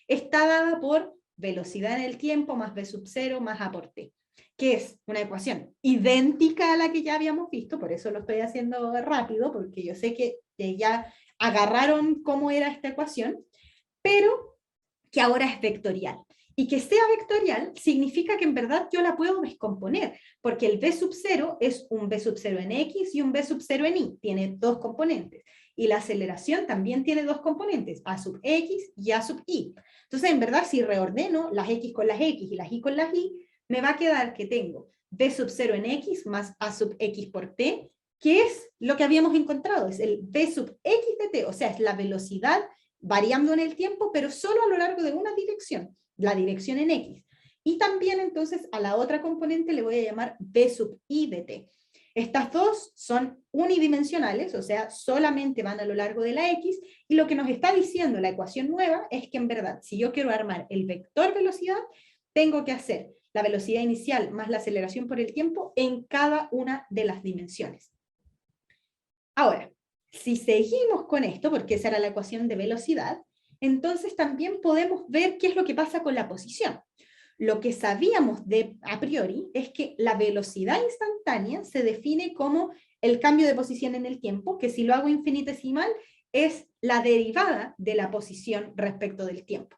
está dada por velocidad en el tiempo más v sub 0 más a por t, que es una ecuación idéntica a la que ya habíamos visto, por eso lo estoy haciendo rápido, porque yo sé que ya agarraron cómo era esta ecuación, pero que ahora es vectorial. Y que sea vectorial significa que en verdad yo la puedo descomponer, porque el v sub 0 es un v sub 0 en x y un v sub 0 en y, tiene dos componentes. Y la aceleración también tiene dos componentes, a sub x y a sub y. Entonces, en verdad, si reordeno las x con las x y las y con las y, me va a quedar que tengo b sub 0 en x más a sub x por t, que es lo que habíamos encontrado, es el b sub x de t, o sea, es la velocidad variando en el tiempo, pero solo a lo largo de una dirección, la dirección en x. Y también entonces a la otra componente le voy a llamar b sub i de t. Estas dos son unidimensionales, o sea, solamente van a lo largo de la x, y lo que nos está diciendo la ecuación nueva es que en verdad, si yo quiero armar el vector velocidad, tengo que hacer la velocidad inicial más la aceleración por el tiempo en cada una de las dimensiones. Ahora, si seguimos con esto, porque esa era la ecuación de velocidad, entonces también podemos ver qué es lo que pasa con la posición. Lo que sabíamos a priori es que la velocidad instantánea se define como el cambio de posición en el tiempo, que si lo hago infinitesimal es la derivada de la posición respecto del tiempo.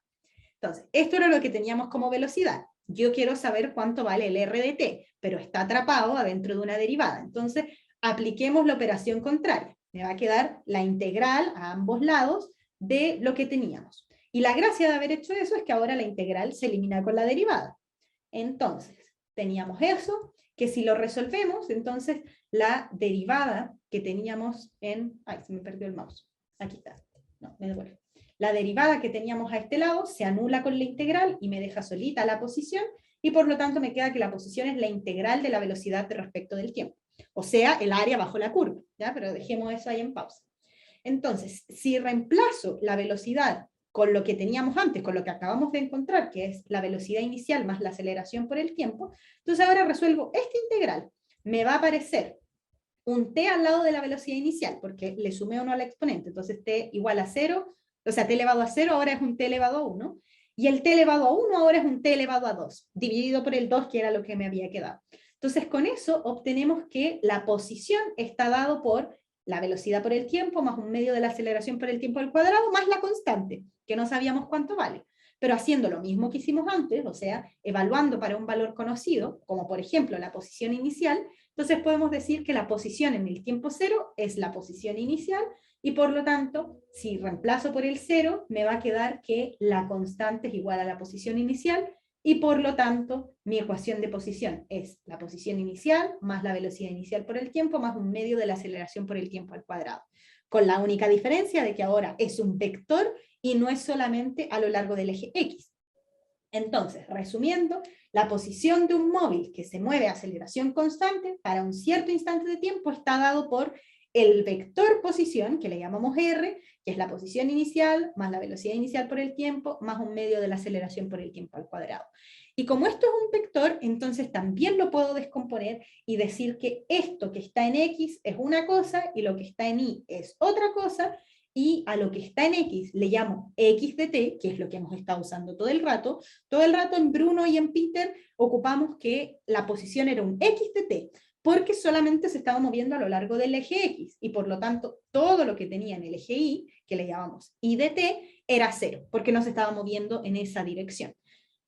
Entonces, esto era lo que teníamos como velocidad. Yo quiero saber cuánto vale el r de t, pero está atrapado adentro de una derivada. Entonces, apliquemos la operación contraria. Me va a quedar la integral a ambos lados de lo que teníamos. Y la gracia de haber hecho eso es que ahora la integral se elimina con la derivada. Entonces, teníamos eso, que si lo resolvemos, entonces la derivada que teníamos en... Ay, se me perdió el mouse. Aquí está. No, me devuelvo. La derivada que teníamos a este lado se anula con la integral y me deja solita la posición, y por lo tanto me queda que la posición es la integral de la velocidad respecto del tiempo. O sea, el área bajo la curva, ¿ya? Pero dejemos eso ahí en pausa. Entonces, si reemplazo la velocidad con lo que teníamos antes, con lo que acabamos de encontrar, que es la velocidad inicial más la aceleración por el tiempo, entonces ahora resuelvo esta integral. Me va a aparecer un t al lado de la velocidad inicial, porque le sumé 1 al exponente, entonces t igual a 0, o sea, t elevado a 0 ahora es un t elevado a 1, y el t elevado a 1 ahora es un t elevado a 2, dividido por el 2, que era lo que me había quedado. Entonces, con eso obtenemos que la posición está dado por la velocidad por el tiempo, más un medio de la aceleración por el tiempo al cuadrado, más la constante, que no sabíamos cuánto vale. Pero haciendo lo mismo que hicimos antes, o sea, evaluando para un valor conocido, como por ejemplo la posición inicial, entonces podemos decir que la posición en el tiempo cero es la posición inicial, y por lo tanto, si reemplazo por el 0, me va a quedar que la constante es igual a la posición inicial, y por lo tanto, mi ecuación de posición es la posición inicial más la velocidad inicial por el tiempo más un medio de la aceleración por el tiempo al cuadrado. Con la única diferencia de que ahora es un vector y no es solamente a lo largo del eje X. Entonces, resumiendo, la posición de un móvil que se mueve a aceleración constante para un cierto instante de tiempo está dado por el vector posición, que le llamamos R, que es la posición inicial, más la velocidad inicial por el tiempo, más un medio de la aceleración por el tiempo al cuadrado. Y como esto es un vector, entonces también lo puedo descomponer y decir que esto que está en X es una cosa, y lo que está en Y es otra cosa, y a lo que está en X le llamo X de T, que es lo que hemos estado usando todo el rato. Todo el rato en Bruno y en Peter ocupamos que la posición era un X de T, porque solamente se estaba moviendo a lo largo del eje X, y por lo tanto todo lo que tenía en el eje Y, que le llamamos Y de T, era 0, porque no se estaba moviendo en esa dirección.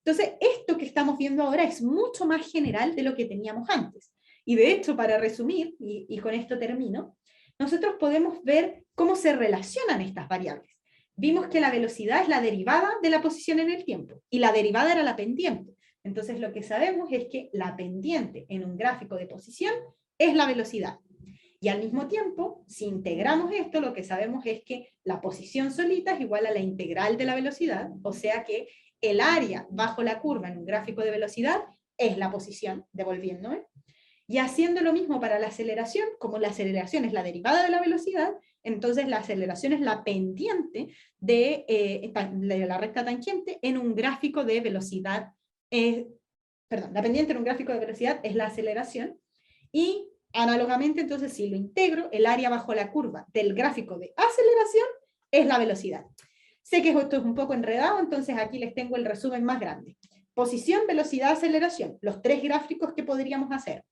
Entonces, esto que estamos viendo ahora es mucho más general de lo que teníamos antes. Y de hecho, para resumir, y con esto termino, nosotros podemos ver cómo se relacionan estas variables. Vimos que la velocidad es la derivada de la posición en el tiempo, y la derivada era la pendiente. Entonces lo que sabemos es que la pendiente en un gráfico de posición es la velocidad. Y al mismo tiempo, si integramos esto, lo que sabemos es que la posición solita es igual a la integral de la velocidad, o sea que el área bajo la curva en un gráfico de velocidad es la posición, devolviéndome. Y haciendo lo mismo para la aceleración, como la aceleración es la derivada de la velocidad, entonces la aceleración es la pendiente de la recta tangente en un gráfico de velocidad. La pendiente en un gráfico de velocidad es la aceleración, y análogamente entonces si lo integro, el área bajo la curva del gráfico de aceleración es la velocidad. Sé que esto es un poco enredado, entonces aquí les tengo el resumen más grande. Posición, velocidad, aceleración, los tres gráficos que podríamos hacer.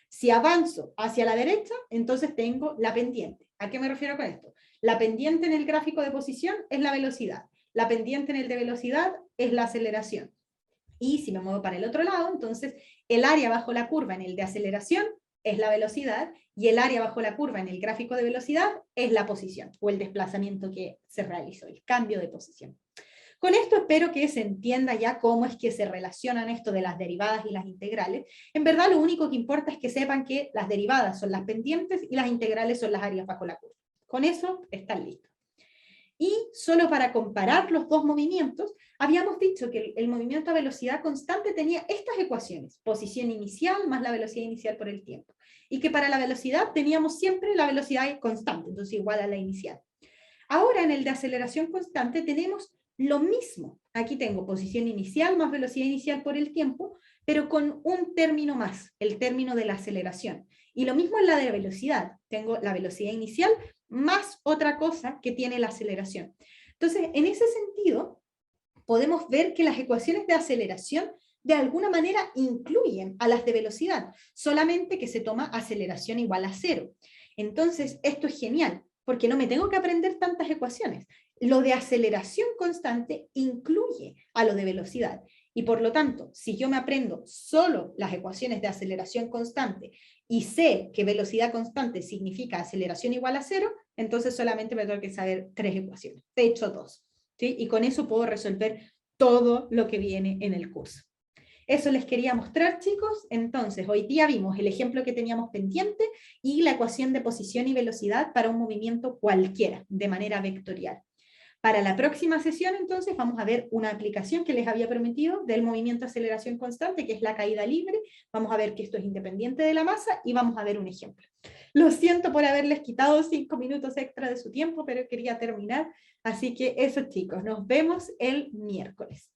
Si avanzo hacia la derecha, entonces tengo la pendiente. ¿A qué me refiero con esto? La pendiente en el gráfico de posición es la velocidad. La pendiente en el de velocidad es la aceleración. Y si me muevo para el otro lado, entonces el área bajo la curva en el de aceleración es la velocidad, y el área bajo la curva en el gráfico de velocidad es la posición, o el desplazamiento que se realizó, el cambio de posición. Con esto espero que se entienda ya cómo es que se relacionan esto de las derivadas y las integrales. En verdad lo único que importa es que sepan que las derivadas son las pendientes y las integrales son las áreas bajo la curva. Con eso están listos. Y solo para comparar los dos movimientos, habíamos dicho que el movimiento a velocidad constante tenía estas ecuaciones, posición inicial más la velocidad inicial por el tiempo, y que para la velocidad teníamos siempre la velocidad constante, entonces igual a la inicial. Ahora en el de aceleración constante tenemos lo mismo. Aquí tengo posición inicial más velocidad inicial por el tiempo, pero con un término más, el término de la aceleración. Y lo mismo en la de velocidad. Tengo la velocidad inicial más otra cosa que tiene la aceleración. Entonces, en ese sentido, podemos ver que las ecuaciones de aceleración de alguna manera incluyen a las de velocidad, solamente que se toma aceleración igual a 0. Entonces, esto es genial, porque no me tengo que aprender tantas ecuaciones. Lo de aceleración constante incluye a lo de velocidad. Y por lo tanto, si yo me aprendo solo las ecuaciones de aceleración constante y sé que velocidad constante significa aceleración igual a 0, entonces solamente me tengo que saber 3 ecuaciones. De hecho, 2. ¿Sí? Y con eso puedo resolver todo lo que viene en el curso. Eso les quería mostrar, chicos. Entonces, hoy día vimos el ejemplo que teníamos pendiente y la ecuación de posición y velocidad para un movimiento cualquiera, de manera vectorial. Para la próxima sesión, entonces, vamos a ver una aplicación que les había prometido del movimiento de aceleración constante, que es la caída libre. Vamos a ver que esto es independiente de la masa y vamos a ver un ejemplo. Lo siento por haberles quitado 5 minutos extra de su tiempo, pero quería terminar. Así que eso, chicos, nos vemos el miércoles.